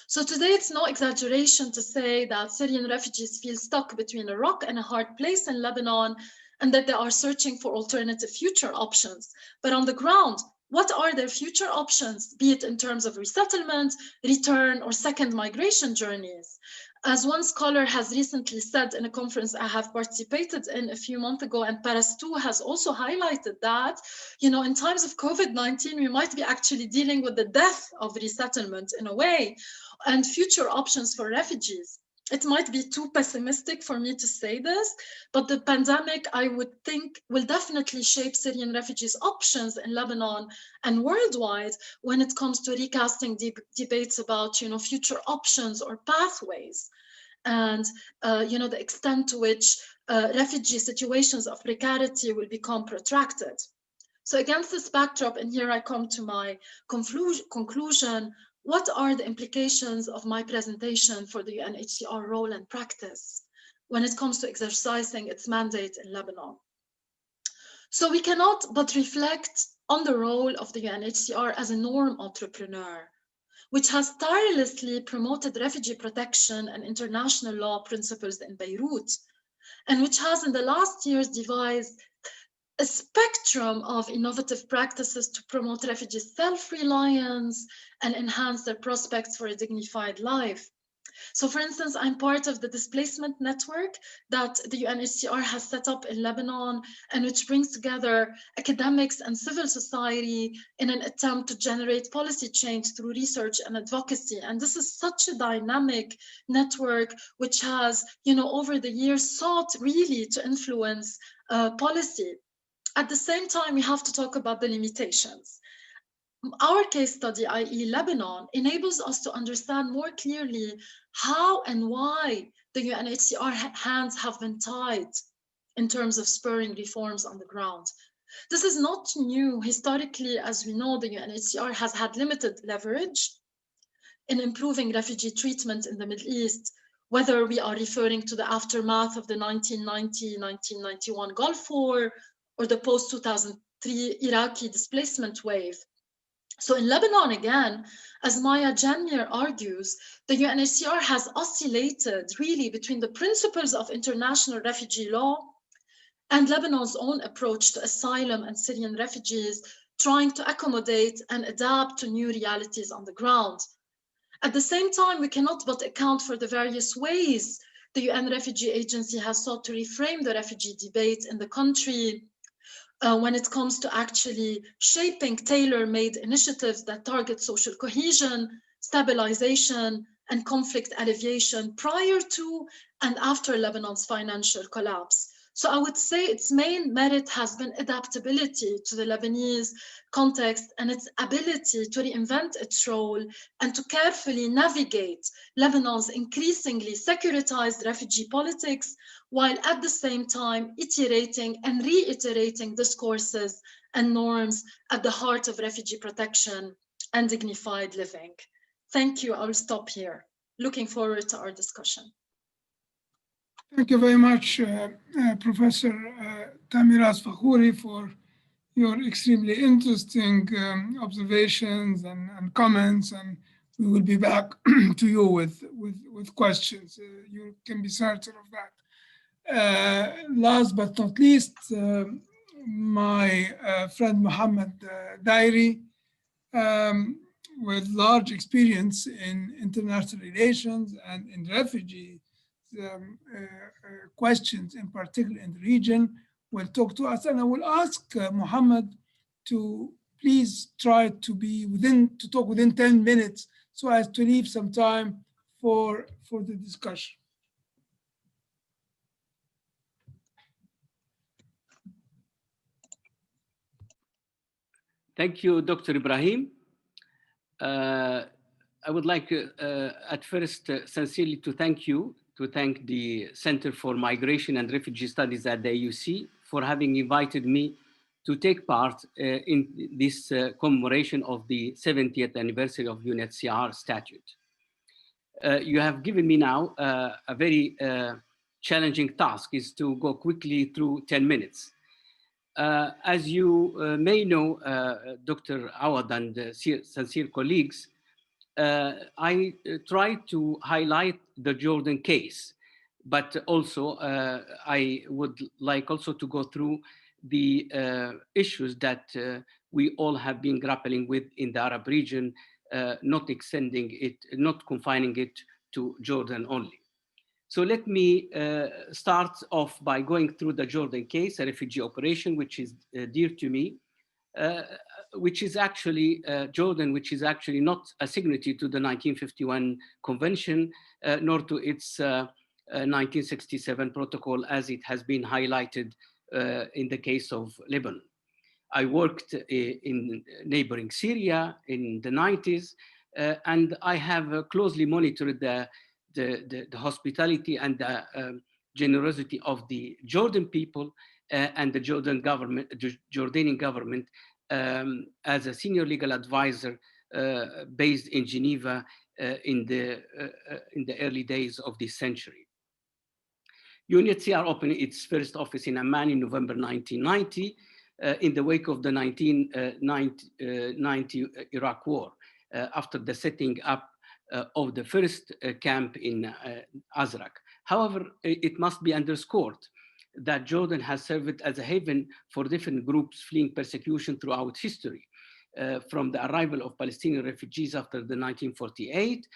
So today it's no exaggeration to say that Syrian refugees feel stuck between a rock and a hard place in Lebanon, and that they are searching for alternative future options. But on the ground, what are their future options, be it in terms of resettlement, return, or second migration journeys? As one scholar has recently said in a conference I have participated in a few months ago, and Paras 2 has also highlighted that, in times of COVID-19, we might be actually dealing with the death of resettlement in a way, and future options for refugees. It might be too pessimistic for me to say this, but the pandemic, I would think, will definitely shape Syrian refugees' options in Lebanon and worldwide when it comes to recasting debates about, future options or pathways, and the extent to which refugee situations of precarity will become protracted. So against this backdrop, and here I come to my conclusion, what are the implications of my presentation for the UNHCR role and practice when it comes to exercising its mandate in Lebanon? So we cannot but reflect on the role of the UNHCR as a norm entrepreneur, which has tirelessly promoted refugee protection and international law principles in Beirut, and which has in the last years devised a spectrum of innovative practices to promote refugees' self-reliance and enhance their prospects for a dignified life. So for instance, I'm part of the displacement network that the UNHCR has set up in Lebanon, and which brings together academics and civil society in an attempt to generate policy change through research and advocacy. And this is such a dynamic network which has, over the years sought really to influence policy. At the same time, we have to talk about the limitations. Our case study, i.e. Lebanon, enables us to understand more clearly how and why the UNHCR hands have been tied in terms of spurring reforms on the ground. This is not new. Historically, as we know, the UNHCR has had limited leverage in improving refugee treatment in the Middle East, whether we are referring to the aftermath of the 1990-1991 Gulf War or the post-2003 Iraqi displacement wave. So in Lebanon, again, as Maya Janmir argues, the UNHCR has oscillated really between the principles of international refugee law and Lebanon's own approach to asylum and Syrian refugees, trying to accommodate and adapt to new realities on the ground. At the same time, we cannot but account for the various ways the UN Refugee Agency has sought to reframe the refugee debate in the country when it comes to actually shaping tailor-made initiatives that target social cohesion, stabilization, and conflict alleviation prior to and after Lebanon's financial collapse. So I would say its main merit has been adaptability to the Lebanese context and its ability to reinvent its role and to carefully navigate Lebanon's increasingly securitized refugee politics, while at the same time iterating and reiterating discourses and norms at the heart of refugee protection and dignified living. Thank you. I will stop here. Looking forward to our discussion. Thank you very much, Professor Tamiraz Fakhouri, for your extremely interesting observations and comments, and we will be back to you with questions. You can be certain of that. Last but not least, my friend Mohammed Dairi, with large experience in international relations and in refugee questions, in particular in the region, will talk to us. And I will ask Mohammed to please try to talk within 10 minutes so as to leave some time for the discussion. Thank you, Dr. Ibrahim. I would like at first sincerely to thank the Center for Migration and Refugee Studies at the AUC for having invited me to take part in this commemoration of the 70th anniversary of UNHCR Statute. You have given me now a very challenging task, is to go quickly through 10 minutes. As you may know, Dr. Awad and sincere colleagues, I try to highlight the Jordan case, but also I would like also to go through the issues that we all have been grappling with in the Arab region, not extending it, not confining it to Jordan only. So let me start off by going through the Jordan case, a refugee operation, which is dear to me, which is actually Jordan, which is actually not a signatory to the 1951 convention, nor to its 1967 protocol, as it has been highlighted in the case of Lebanon. I worked in neighboring Syria in the 90s, and I have closely monitored the hospitality and the generosity of the Jordan people and the Jordanian government as a senior legal advisor based in Geneva in the early days of this century. UNHCR opened its first office in Amman in November 1990 in the wake of the 1990 Iraq War, after the setting up of the first camp in Azraq. However, it must be underscored that Jordan has served as a haven for different groups fleeing persecution throughout history, from the arrival of Palestinian refugees after the 1948,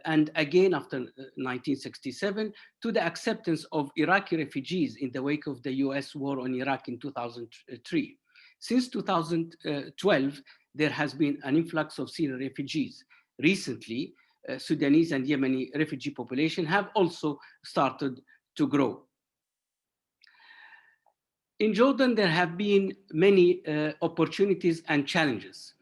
and again after 1967, to the acceptance of Iraqi refugees in the wake of the US war on Iraq in 2003. Since 2012, there has been an influx of Syrian refugees. Recently, Sudanese and Yemeni refugee population have also started to grow. In Jordan, there have been many opportunities and challenges.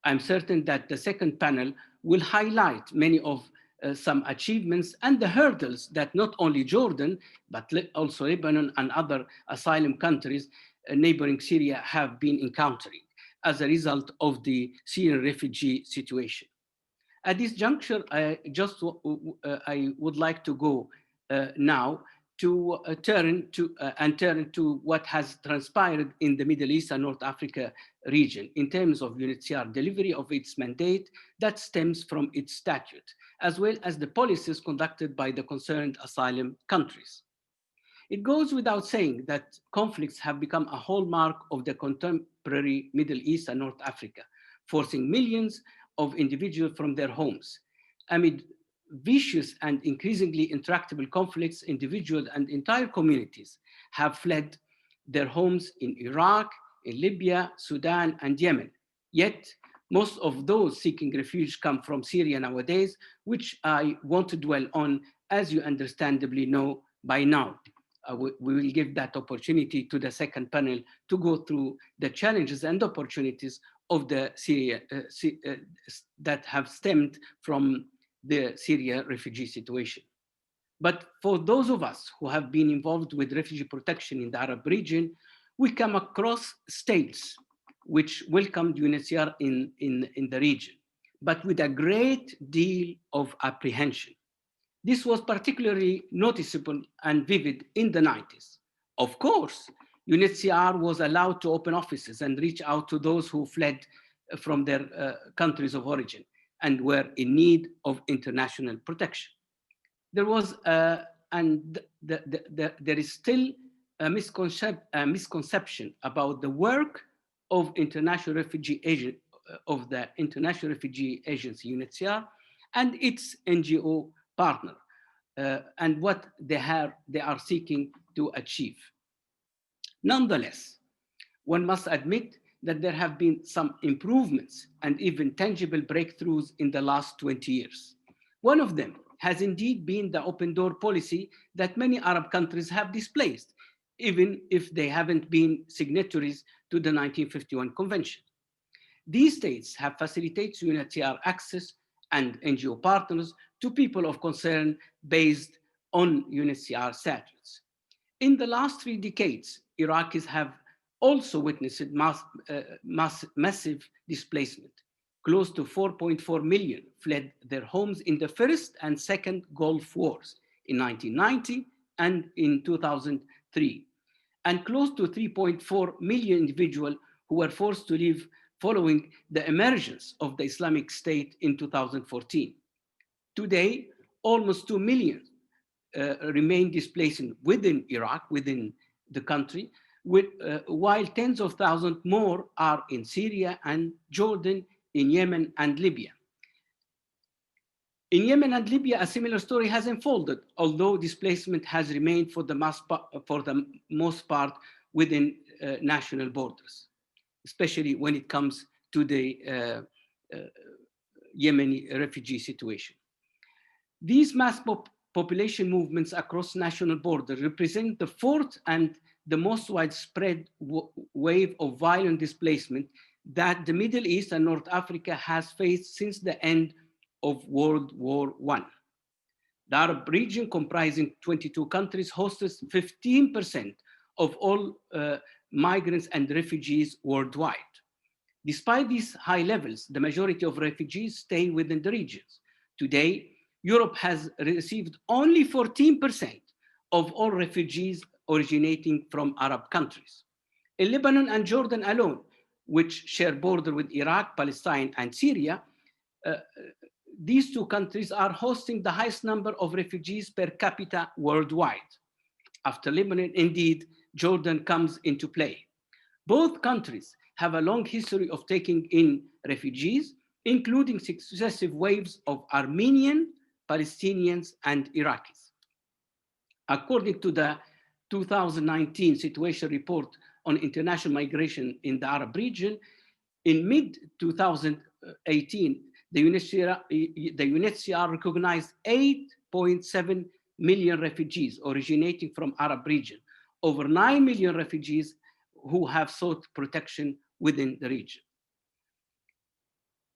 I'm certain that the second panel will highlight many of some achievements and the hurdles that not only Jordan, but also Lebanon and other asylum countries neighboring Syria have been encountering as a result of the Syrian refugee situation. At this juncture, I would like to go now to turn to what has transpired in the Middle East and North Africa region in terms of UNHCR delivery of its mandate that stems from its statute, as well as the policies conducted by the concerned asylum countries. It goes without saying that conflicts have become a hallmark of the contemporary Middle East and North Africa, forcing millions of individuals from their homes. Amid vicious and increasingly intractable conflicts, individuals and entire communities have fled their homes in Iraq, in Libya, Sudan, and Yemen. Yet, most of those seeking refuge come from Syria nowadays, which I want to dwell on, as you understandably know by now. We will give that opportunity to the second panel to go through the challenges and opportunities of the Syria that have stemmed from the Syria refugee situation. But for those of us who have been involved with refugee protection in the Arab region, we come across states which welcomed UNHCR in the region, but with a great deal of apprehension. This was particularly noticeable and vivid in the 90s. Of course, UNHCR was allowed to open offices and reach out to those who fled from their countries of origin and were in need of international protection. There was, there is still a misconception about the work of the International Refugee Agency, UNHCR, and its NGO partner, and what they are seeking to achieve. Nonetheless, one must admit that there have been some improvements and even tangible breakthroughs in the last 20 years. One of them has indeed been the open door policy that many Arab countries have displaced, even if they haven't been signatories to the 1951 Convention. These states have facilitated UNHCR access and NGO partners to people of concern based on UNHCR statutes. In the last 3 decades, Iraqis have also witnessed massive displacement. Close to 4.4 million fled their homes in the first and second Gulf Wars in 1990 and in 2003, and close to 3.4 million individuals who were forced to leave following the emergence of the Islamic State in 2014. Today, almost 2 million remain displaced within Iraq, within the country, while tens of thousands more are in Syria and Jordan, in Yemen and Libya. In Yemen and Libya, a similar story has unfolded, although displacement has remained for the most part within national borders, especially when it comes to the Yemeni refugee situation. These mass population movements across national borders represent the fourth and the most widespread wave of violent displacement that the Middle East and North Africa has faced since the end of World War I. The Arab region, comprising 22 countries, hosts 15% of all migrants and refugees worldwide. Despite these high levels, the majority of refugees stay within the regions. Today, Europe has received only 14% of all refugees originating from Arab countries. In Lebanon and Jordan alone, which share border with Iraq, Palestine, and Syria, these 2 countries are hosting the highest number of refugees per capita worldwide. After Lebanon, indeed, Jordan comes into play. Both countries have a long history of taking in refugees, including successive waves of Armenian, Palestinians, and Iraqis. According to the 2019 situation report on international migration in the Arab region, in mid-2018, the UNHCR recognized 8.7 million refugees originating from Arab region, over 9 million refugees who have sought protection within the region.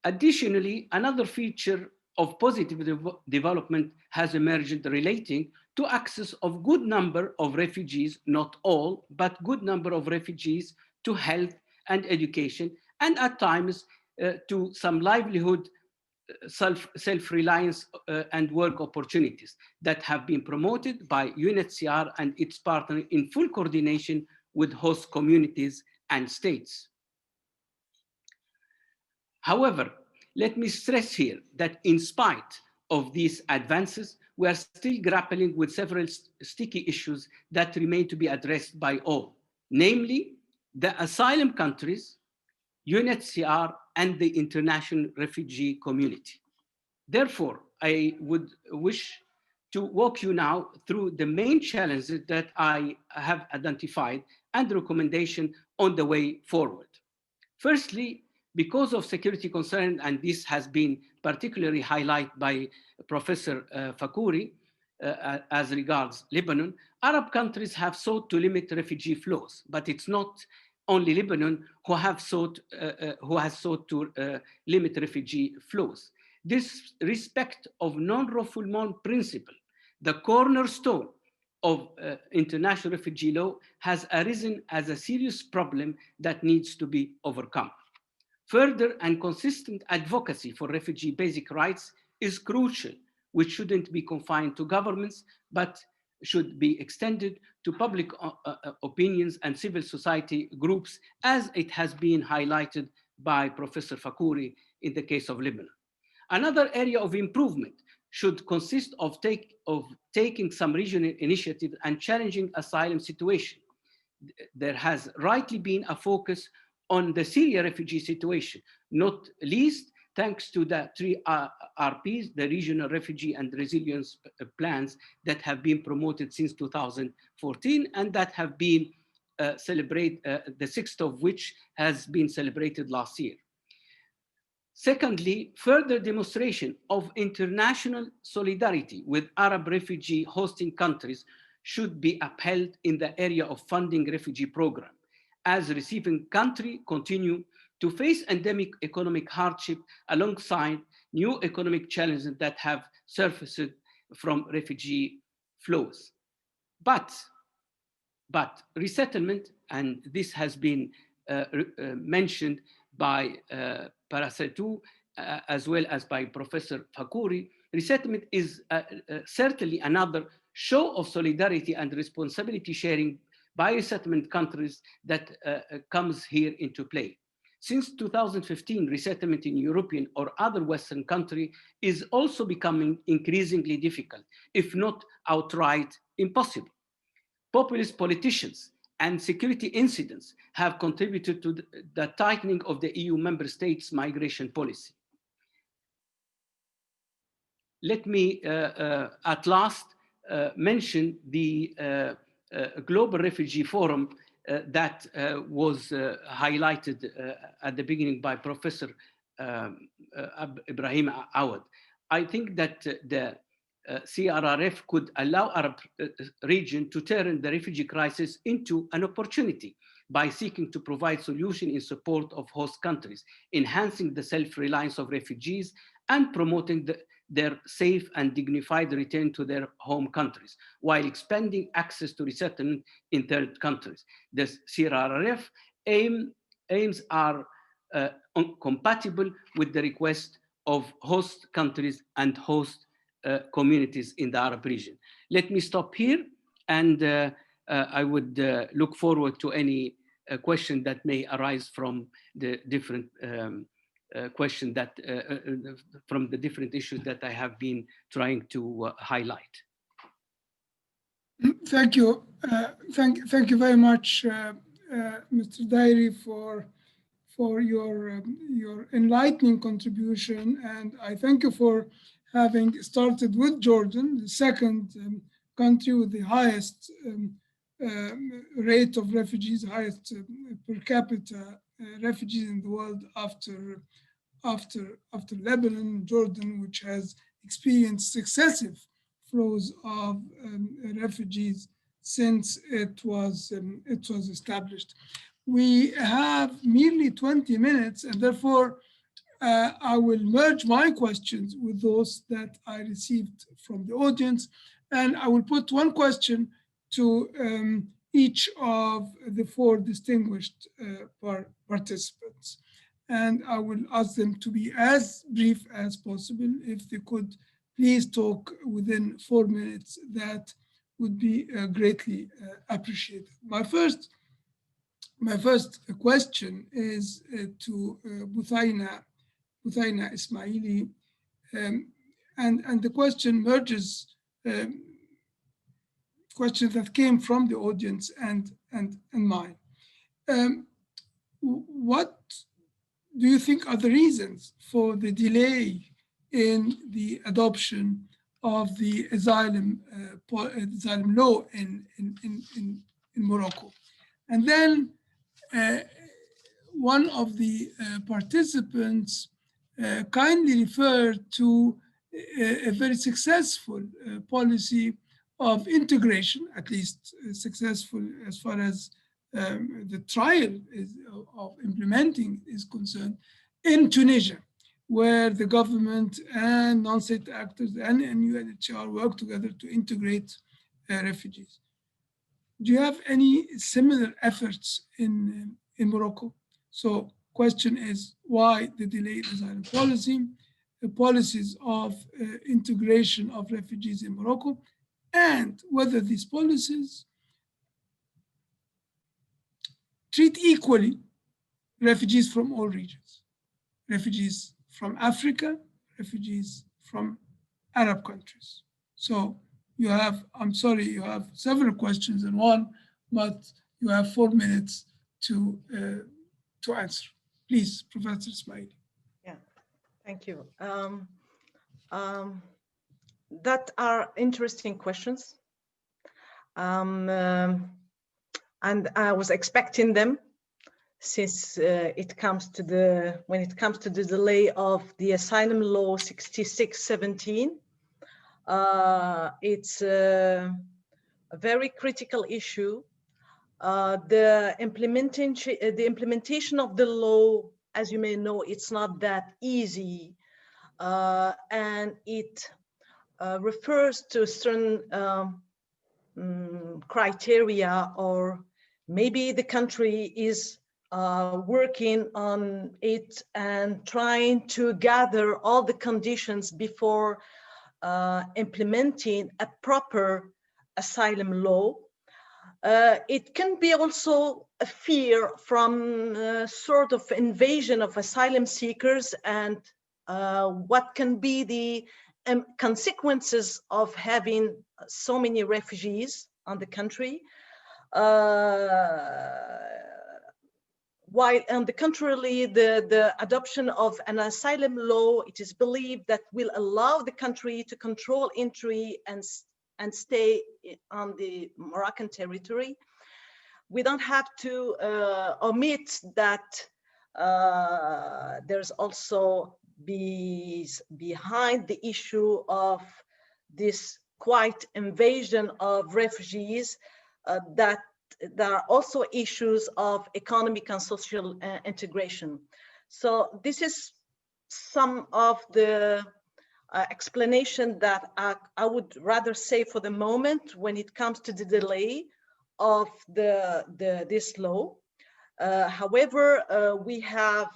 Additionally, another feature of positive development has emerged relating to access of good number of refugees, not all, but good number of refugees to health and education, and at times to some livelihood, self-reliance and work opportunities that have been promoted by UNHCR and its partner in full coordination with host communities and states. However, let me stress here that in spite of these advances, we are still grappling with several sticky issues that remain to be addressed by all, namely the asylum countries, UNHCR, and the international refugee community. Therefore, I would wish to walk you now through the main challenges that I have identified and recommendation on the way forward. Firstly, because of security concerns, and this has been particularly highlighted by Professor Fakouri as regards Lebanon, Arab countries have sought to limit refugee flows, but it's not only Lebanon who has sought to limit refugee flows. This respect of non-refoulement principle, the cornerstone of international refugee law, has arisen as a serious problem that needs to be overcome. Further and consistent advocacy for refugee basic rights is crucial, which shouldn't be confined to governments, but should be extended to public opinions and civil society groups, as it has been highlighted by Professor Fakouri in the case of Lebanon. Another area of improvement should consist of taking some regional initiatives and challenging asylum situation. There has rightly been a focus on the Syria refugee situation, not least thanks to the 3 RPs, the Regional Refugee and Resilience Plans that have been promoted since 2014 and that have been the 6th of which has been celebrated last year. Secondly, further demonstration of international solidarity with Arab refugee hosting countries should be upheld in the area of funding refugee program, as receiving countries continue to face endemic economic hardship alongside new economic challenges that have surfaced from refugee flows. But resettlement, and this has been mentioned by Parasetu as well as by Professor Fakouri, resettlement is certainly another show of solidarity and responsibility sharing by resettlement countries that comes here into play. Since 2015, resettlement in European or other Western country is also becoming increasingly difficult, if not outright impossible. Populist politicians and security incidents have contributed to the tightening of the EU member states' migration policy. Let me at last mention the Global Refugee Forum that was highlighted at the beginning by Professor Ibrahim Awad. I think that the CRRF could allow Arab region to turn the refugee crisis into an opportunity by seeking to provide solutions in support of host countries, enhancing the self-reliance of refugees and promoting their safe and dignified return to their home countries, while expanding access to resettlement in third countries. The CRRF aims are compatible with the request of host countries and host communities in the Arab region. Let me stop here, and I would look forward to any question that may arise from the different question that from the different issues that I have been trying to highlight. Thank you. Thank you very much, Mr. Dairi, for your enlightening contribution, and I thank you for having started with Jordan, the second country with the highest rate of refugees, highest per capita refugees in the world after Lebanon, Jordan, which has experienced successive flows of refugees since it was established. We have merely 20 minutes, and therefore I will merge my questions with those that I received from the audience. And I will put one question to each of the four distinguished participants. And I will ask them to be as brief as possible. If they could please talk within 4 minutes, that would be greatly appreciated. My first question is to Buthaina Ismaili, and the question merges questions that came from the audience and mine. What do you think are the reasons for the delay in the adoption of the asylum law in Morocco? And then one of the participants kindly referred to a very successful policy of integration, at least successful as far as the trial of implementing is concerned, in Tunisia, where the government and non-state actors and UNHCR work together to integrate refugees. Do you have any similar efforts in Morocco? So question is, why the delayed asylum policy, the policies of integration of refugees in Morocco, and whether these policies treat equally refugees from all regions, refugees from Africa, refugees from Arab countries. So you have, I'm sorry, you have several questions in one, but you have 4 minutes to answer. Please, Professor Ismaili. Yeah, thank you. That are interesting questions. And I was expecting them, since when it comes to the delay of the asylum law 6617. It's a very critical issue. The implementation of the law, as you may know, it's not that easy, and it refers to certain criteria, or maybe the country is working on it and trying to gather all the conditions before implementing a proper asylum law. It can be also a fear from sort of invasion of asylum seekers, and what can be the consequences of having so many refugees on the country. While on the contrary, the adoption of an asylum law, it is believed that will allow the country to control entry and stay on the Moroccan territory. We don't have to omit that there's also behind the issue of this quite invasion of refugees, that there are also issues of economic and social integration. So this is some of the explanation that I would rather say for the moment when it comes to the delay of this law. However, we have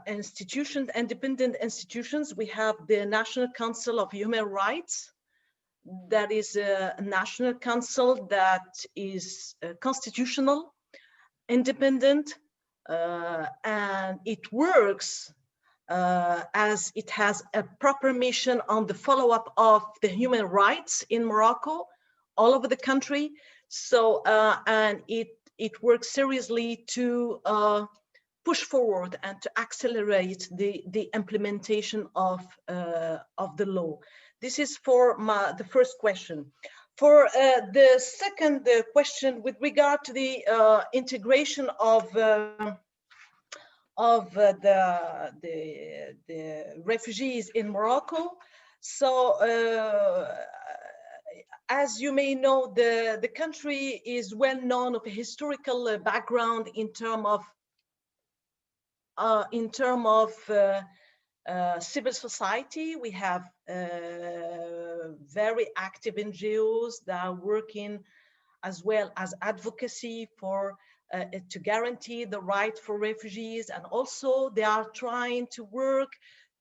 institutions, independent institutions. We have the National Council of Human Rights. That is a national council that is constitutional, independent, and it works as it has a proper mission on the follow-up of the human rights in Morocco, all over the country. So, and it works seriously to push forward and to accelerate the implementation of the law. This is for the first question. For the second question, with regard to the integration of the refugees in Morocco. So, as you may know, the country is well known of a historical background in terms of civil society. We have very active NGOs that are working as well as advocacy for to guarantee the right for refugees, and also they are trying to work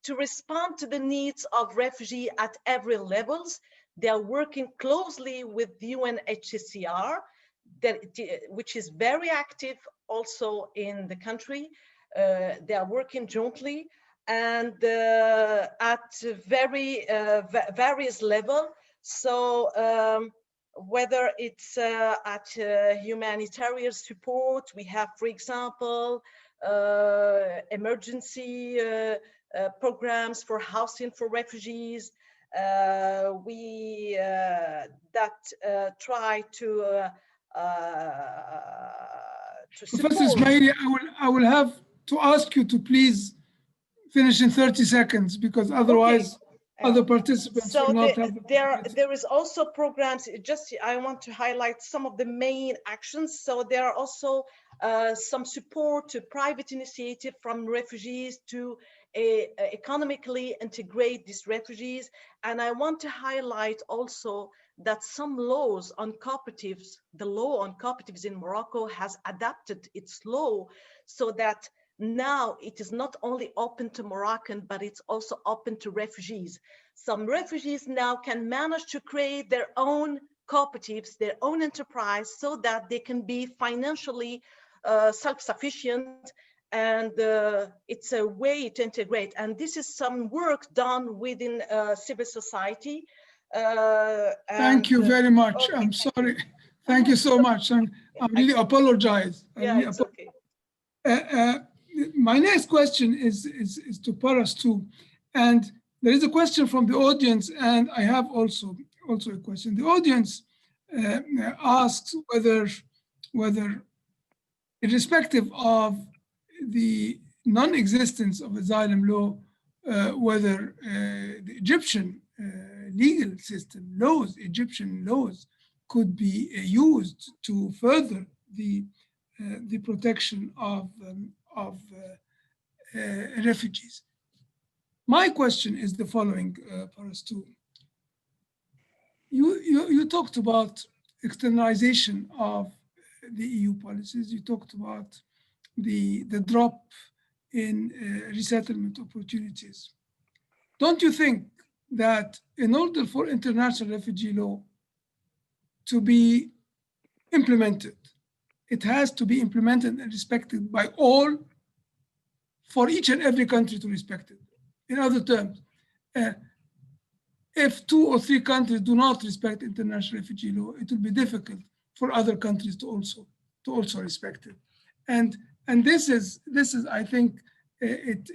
to respond to the needs of refugees at every levels. They are working closely with the UNHCR, which is very active also in the country. They are working jointly and at very various levels. So whether it's at humanitarian support, we have, for example, emergency programs for housing for refugees. We try to Professor support. Ismaili, I will have to ask you to please finish in 30 seconds, because otherwise other participants will not have. There is also programs. Just I want to highlight some of the main actions. So there are also some support to private initiative from refugees to economically integrate these refugees. And I want to highlight also that some laws on cooperatives, the law on cooperatives in Morocco has adapted its law so that now it is not only open to Moroccan, but it's also open to refugees. Some refugees now can manage to create their own cooperatives, their own enterprise, so that they can be financially self-sufficient, and it's a way to integrate. And this is some work done within civil society. Thank you very much. Okay, I'm sorry. Thank you so much. And I really apologize. Yeah, it's okay. My next question is to Paras too. And there is a question from the audience, and I have also a question. The audience asks whether, irrespective of the non-existence of asylum law, whether the Egyptian legal system laws, Egyptian laws, could be used to further the protection of refugees. My question is the following, Paras too. You talked about externalization of the EU policies. You talked about the drop in resettlement opportunities. Don't you think that in order for international refugee law to be implemented, it has to be implemented and respected by all, for each and every country to respect it? In other terms, if 2 or 3 countries do not respect international refugee law, it will be difficult for other countries to also respect it. And this is I think it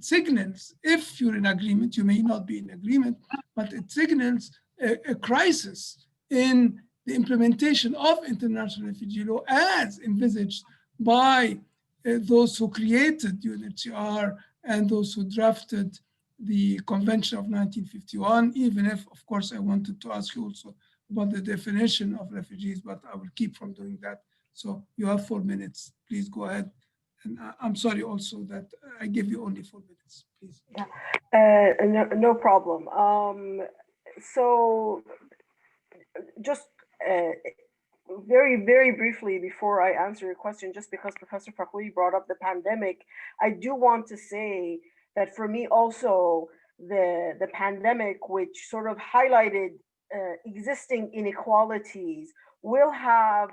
signals, if you're in agreement, you may not be in agreement, but it signals a crisis in the implementation of international refugee law as envisaged by those who created UNHCR and those who drafted the Convention of 1951, even if, of course, I wanted to ask you also about the definition of refugees, but I will keep from doing that. So you have 4 minutes. Please go ahead. And I'm sorry also that I give you only 4 minutes, please. No problem. So just very, very briefly before I answer your question, just because Professor Fakhoury brought up the pandemic, I do want to say that for me also, the pandemic, which sort of highlighted existing inequalities, will have,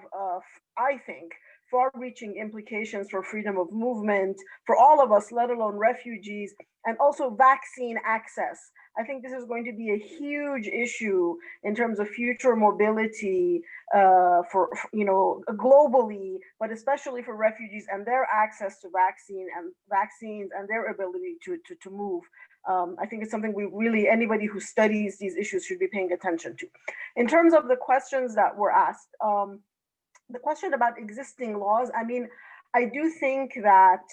I think, far-reaching implications for freedom of movement, for all of us, let alone refugees, and also vaccine access. I think this is going to be a huge issue in terms of future mobility for globally, but especially for refugees and their access to vaccines and their ability to move. I think it's something we really, anybody who studies these issues should be paying attention to. In terms of the questions that were asked, the question about existing laws, I mean, I do think that,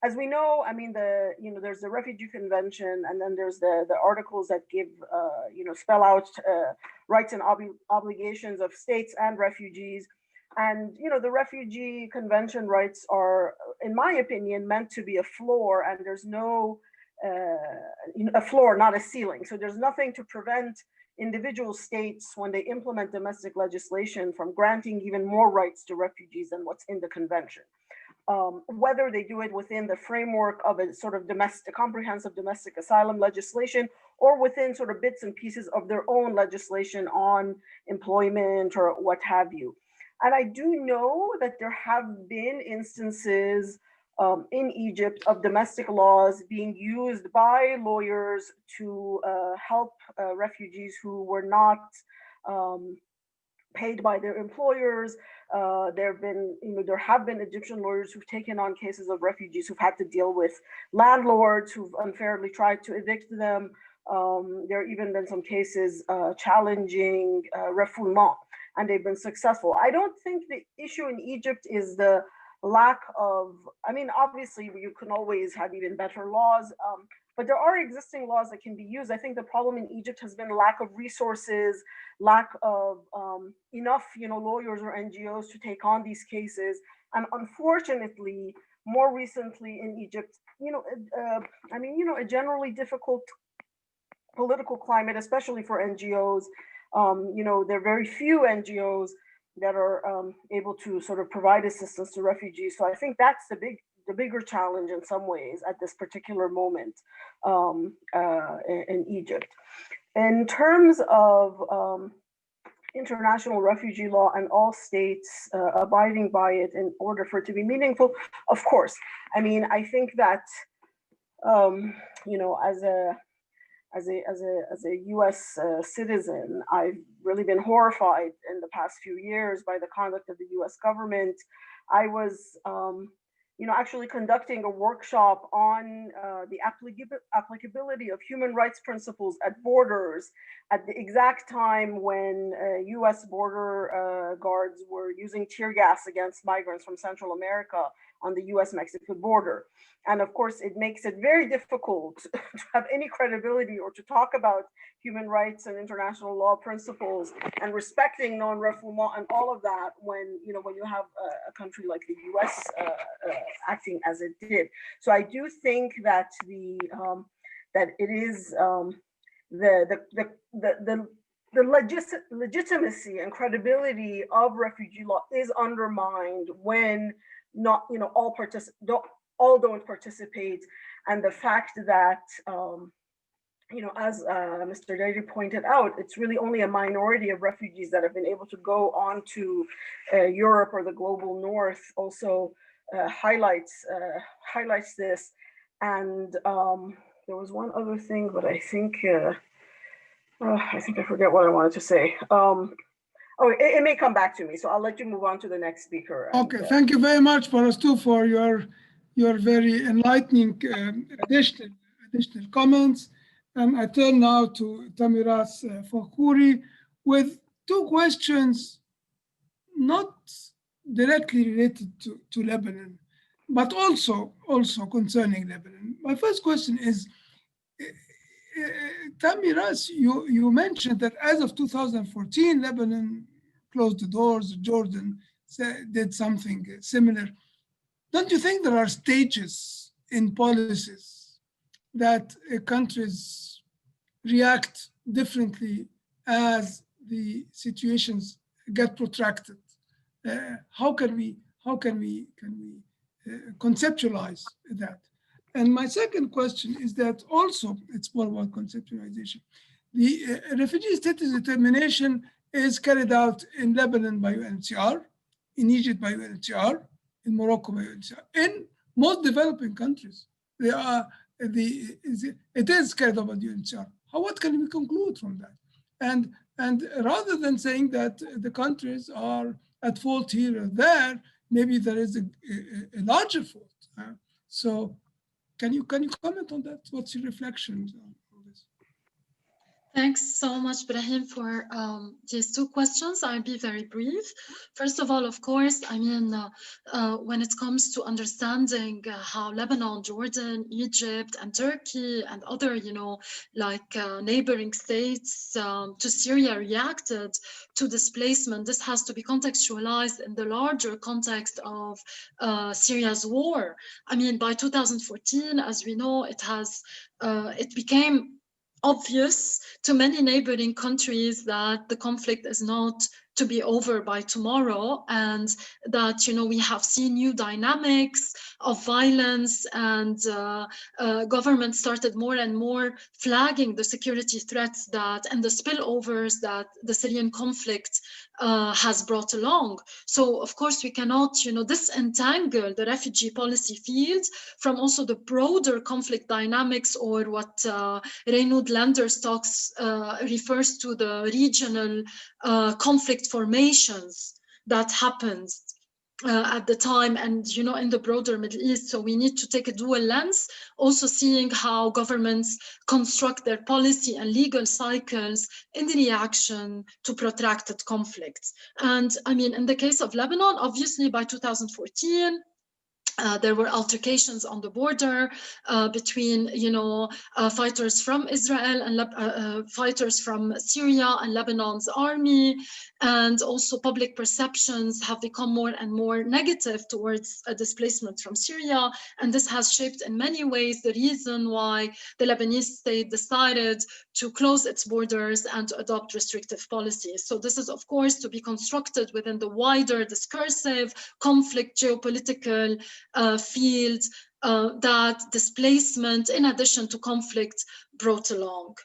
as we know, I mean, there's the Refugee Convention, and then there's the articles that give, spell out rights and obligations of states and refugees. And, the Refugee Convention rights are, in my opinion, meant to be a floor, and there's no a floor, not a ceiling. So there's nothing to prevent individual states, when they implement domestic legislation, from granting even more rights to refugees than what's in the convention. Whether they do it within the framework of a sort of comprehensive domestic asylum legislation, or within sort of bits and pieces of their own legislation on employment or what have you. And I do know that there have been instances in Egypt of domestic laws being used by lawyers to help refugees who were not paid by their employers. There have been Egyptian lawyers who've taken on cases of refugees who've had to deal with landlords who've unfairly tried to evict them. There have even been some cases challenging refoulement, and they've been successful. I don't think the issue in Egypt is the lack of, I mean, obviously you can always have even better laws, but there are existing laws that can be used. I think the problem in Egypt has been lack of resources, lack of enough, lawyers or NGOs to take on these cases. And unfortunately, more recently in Egypt, a generally difficult political climate, especially for NGOs. There are very few NGOs that are able to sort of provide assistance to refugees. So I think that's the bigger challenge in some ways at this particular moment in Egypt. In terms of international refugee law and all states abiding by it in order for it to be meaningful, of course. I mean, I think that, as a U.S. citizen, I've really been horrified in the past few years by the conduct of the U.S. government. I was, actually conducting a workshop on the applicability of human rights principles at borders at the exact time when U.S. border guards were using tear gas against migrants from Central America on the US-Mexico border. And of course, it makes it very difficult to have any credibility or to talk about human rights and international law principles and respecting non-refoulement and all of that when you have a country like the US acting as it did. So I do think that that it is the legitimacy and credibility of refugee law is undermined when not all don't participate, and the fact that as Mr. Dady pointed out, it's really only a minority of refugees that have been able to go on to Europe or the global north also highlights this. And there was one other thing, but I think I forget what I wanted to say. It may come back to me, so I'll let you move on to the next speaker. Okay, thank you very much, Parastu, for your very enlightening additional comments. And I turn now to Tamiras Fakhoury with two questions not directly related to Lebanon, but also concerning Lebanon. My first question is, Tamiras, you mentioned that as of 2014, Lebanon closed the doors, Jordan did something similar. Don't you think there are stages in policies that countries react differently as the situations get protracted? How can we conceptualize that? And my second question is that also, it's more about conceptualization. The refugee status determination is carried out in Lebanon by UNHCR, in Egypt by UNHCR, in Morocco by UNHCR. In most developing countries, it is carried out by UNHCR. What can we conclude from that? And rather than saying that the countries are at fault here or there, maybe there is a larger fault. So can you comment on that? What's your reflections on this? Thanks so much, Brahim, for these two questions. I'll be very brief. First of all, of course, I mean, when it comes to understanding how Lebanon, Jordan, Egypt, and Turkey, and other, like neighboring states to Syria reacted to displacement, this has to be contextualized in the larger context of Syria's war. I mean, by 2014, as we know, it became obvious to many neighboring countries that the conflict is not to be over by tomorrow, and that we have seen new dynamics of violence, and government started more and more flagging the security threats that and the spillovers that the Syrian conflict has brought along. So of course we cannot disentangle the refugee policy field from also the broader conflict dynamics, or what Reynoud Landerstocks refers to the regional conflict formations that happened at the time, and in the broader Middle East. So we need to take a dual lens, also seeing how governments construct their policy and legal cycles in reaction to protracted conflicts. And I mean, in the case of Lebanon, obviously by 2014, there were altercations on the border between, fighters from Israel and fighters from Syria and Lebanon's army. And also public perceptions have become more and more negative towards displacement from Syria. And this has shaped in many ways the reason why the Lebanese state decided to close its borders and to adopt restrictive policies. So this is, of course, to be constructed within the wider discursive conflict geopolitical field that displacement, in addition to conflict, brought along.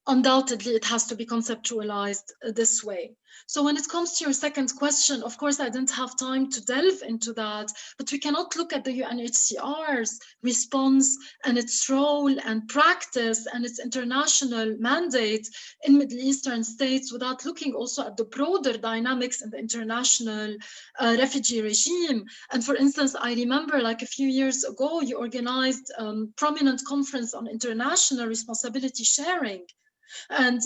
Undoubtedly, it has to be conceptualized this way. So when it comes to your second question, of course, I didn't have time to delve into that, but we cannot look at the UNHCR's response and its role and practice and its international mandate in Middle Eastern states without looking also at the broader dynamics in the international refugee regime. And for instance, I remember like a few years ago, you organized a prominent conference on international responsibility sharing and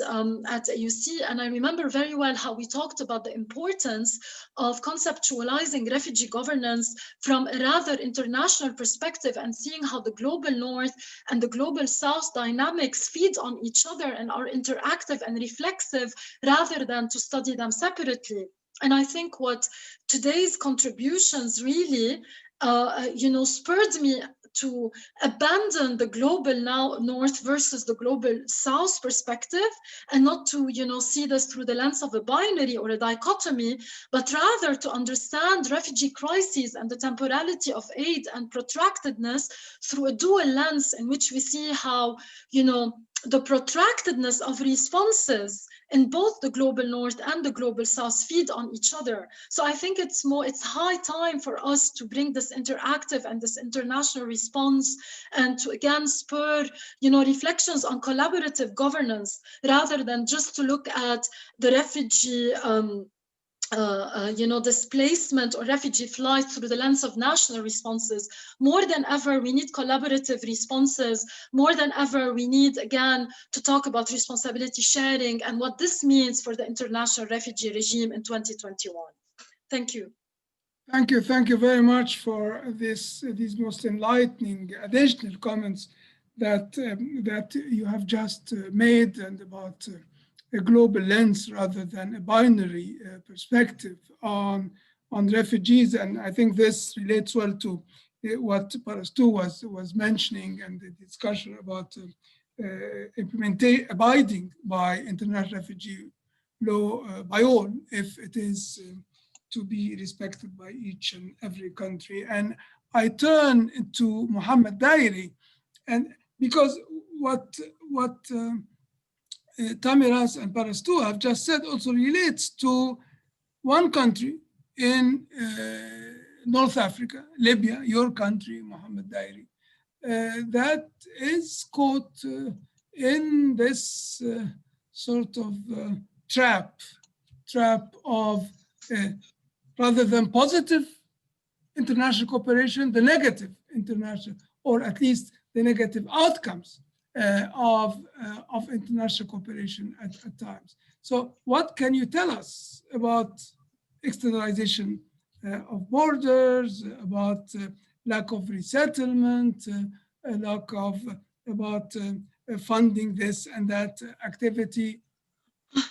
at AUC, and I remember very well how we talked about the importance of conceptualizing refugee governance from a rather international perspective and seeing how the global north and the global south dynamics feed on each other and are interactive and reflexive rather than to study them separately. And I think what today's contributions really spurred me to abandon the global north versus the global south perspective, and not to see this through the lens of a binary or a dichotomy, but rather to understand refugee crises and the temporality of aid and protractedness through a dual lens in which we see how the protractedness of responses in both the global north and the global south feed on each other. So I think it's high time for us to bring this interactive and this international response, and to again spur reflections on collaborative governance rather than just to look at the refugee displacement or refugee flight through the lens of national responses. More than ever, we need collaborative responses. More than ever, we need, again, to talk about responsibility sharing and what this means for the international refugee regime in 2021. Thank you. Thank you. Thank you very much for these most enlightening additional comments that you have just made, and about a global lens rather than a binary perspective on refugees. And I think this relates well to what Parastu was mentioning, and the discussion about abiding by international refugee law by all, if it is to be respected by each and every country. And I turn to Mohammed Dairi, and because what Tamiras and Parastu have just said also relates to one country in North Africa, Libya, your country, Mohammed Dairi, that is caught in this sort of trap of rather than positive international cooperation, the negative international, or at least the negative outcomes of international cooperation at times. So what can you tell us about externalization of borders, about lack of resettlement, lack of about funding this and that activity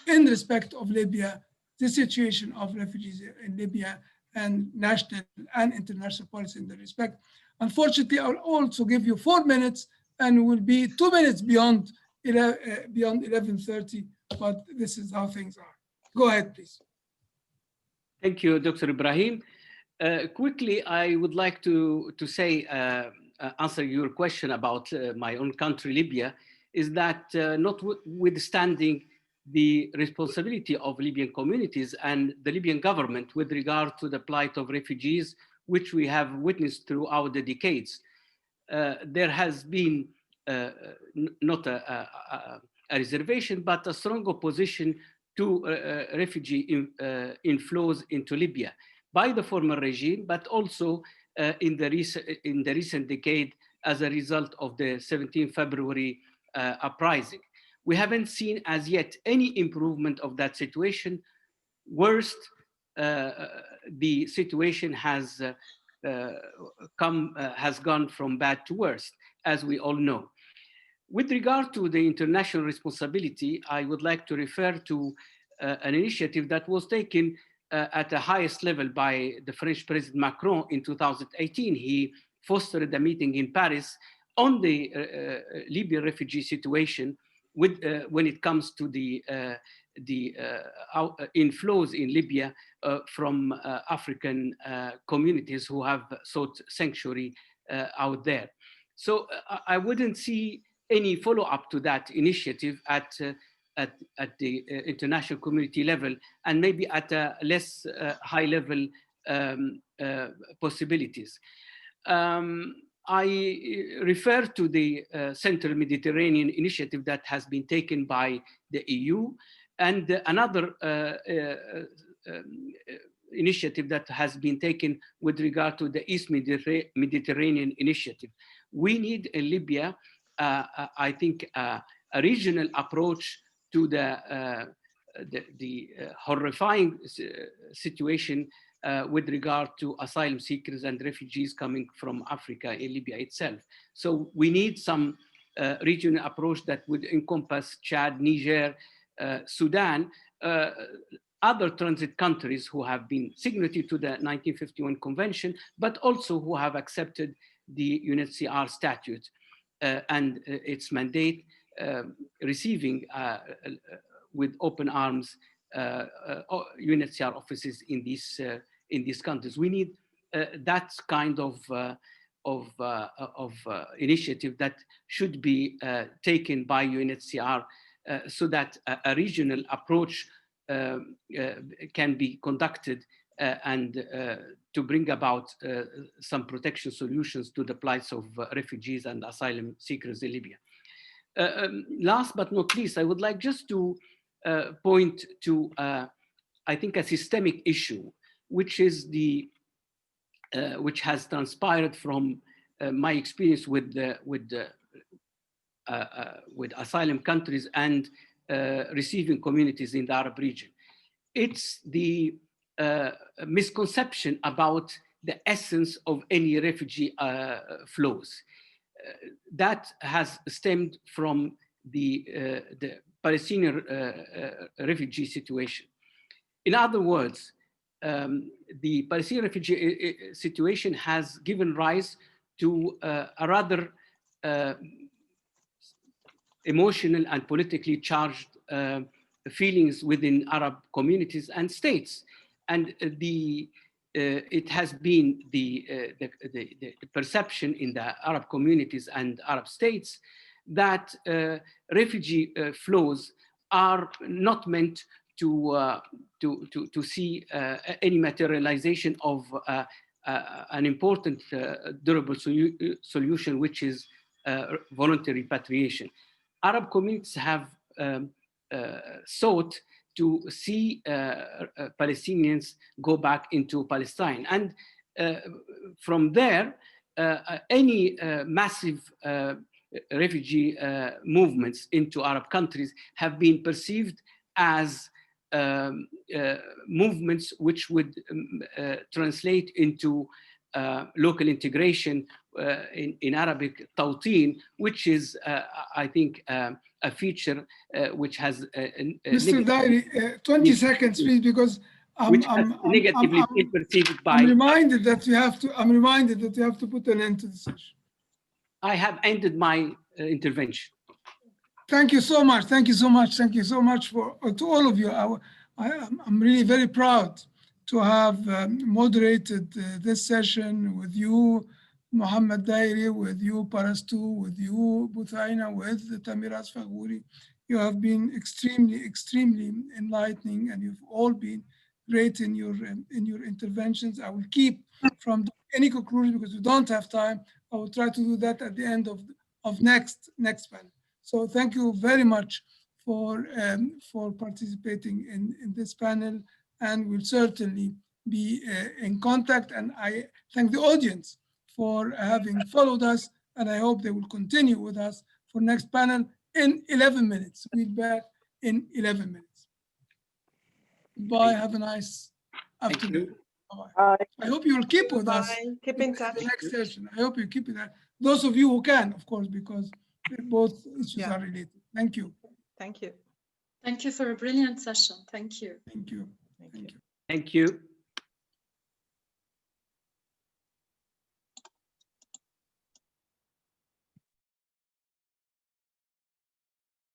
in respect of Libya, the situation of refugees in Libya, and national and international policy in that respect? Unfortunately, I'll also give you 4 minutes and will be 2 minutes beyond 11:30, but this is how things are. Go ahead, please. Thank you, Dr. Ibrahim. Quickly, I would like to say, answer your question about my own country, Libya, is that notwithstanding the responsibility of Libyan communities and the Libyan government with regard to the plight of refugees, which we have witnessed throughout the decades, there has been not a reservation, but a strong opposition to refugee inflows into Libya by the former regime, but also in the recent decade as a result of the 17 February uprising. We haven't seen as yet any improvement of that situation. Worst, the situation has gone from bad to worse, as we all know. With regard to the international responsibility, I would like to refer to an initiative that was taken at the highest level by the French President Macron in 2018. He fostered a meeting in Paris on the Libyan refugee situation when it comes to the inflows in Libya from African communities who have sought sanctuary out there. So I wouldn't see any follow-up to that initiative at the international community level, and maybe at a less high-level possibilities. I refer to the Central Mediterranean initiative that has been taken by the EU, and another initiative that has been taken with regard to the East Mediterranean initiative. We need in Libya, I think, a regional approach to the horrifying situation with regard to asylum seekers and refugees coming from Africa in Libya itself. So we need some regional approach that would encompass Chad, Niger, Sudan, other transit countries who have been signatory to the 1951 convention, but also who have accepted the UNHCR Statute and its mandate, receiving with open arms UNHCR offices in these countries. We need that kind of initiative that should be taken by UNHCR so that a regional approach can be conducted and to bring about some protection solutions to the plights of refugees and asylum seekers in Libya. Last but not least, I would like just to point to, I think, a systemic issue, which is which has transpired from my experience with asylum countries and receiving communities in the Arab region. It's the misconception about the essence of any refugee flows. That has stemmed from the Palestinian refugee situation. In other words, the Palestinian refugee situation has given rise to a rather emotional and politically charged feelings within Arab communities and states. And it has been the perception in the Arab communities and Arab states that refugee flows are not meant to see any materialization of an important durable solution, which is voluntary repatriation. Arab communities have sought to see Palestinians go back into Palestine. And from there, any massive refugee movements into Arab countries have been perceived as movements which would translate into local integration in Arabic tawteen, which is, I think, a feature which has Mr. Dairi, 20 seconds, please, because negatively been perceived by. I'm reminded that you have to. I'm reminded that you have to put an end to the session. I have ended my intervention. Thank you so much. Thank you so much. Thank you so much for to all of you. I'm really very proud to have moderated this session with you, Mohammed Dairi, with you, Parastu, with you, Buthaina, with Tamiraz Faghuri. You have been extremely, extremely enlightening, and you've all been great in your interventions. I will keep from any conclusion because we don't have time. I will try to do that at the end of next panel. So thank you very much for participating in this panel, and we'll certainly be in contact. And I thank the audience for having followed us, and I hope they will continue with us for next panel in 11 minutes. We'll be back in 11 minutes. Bye. Have a nice afternoon. Bye. I hope you will keep with us. Keep in touch. The next session. I hope you keep it there. Those of you who can, of course, because both issues are related. Thank you. Thank you. Thank you for a brilliant session. Thank you. Thank you. Thank you. Thank you.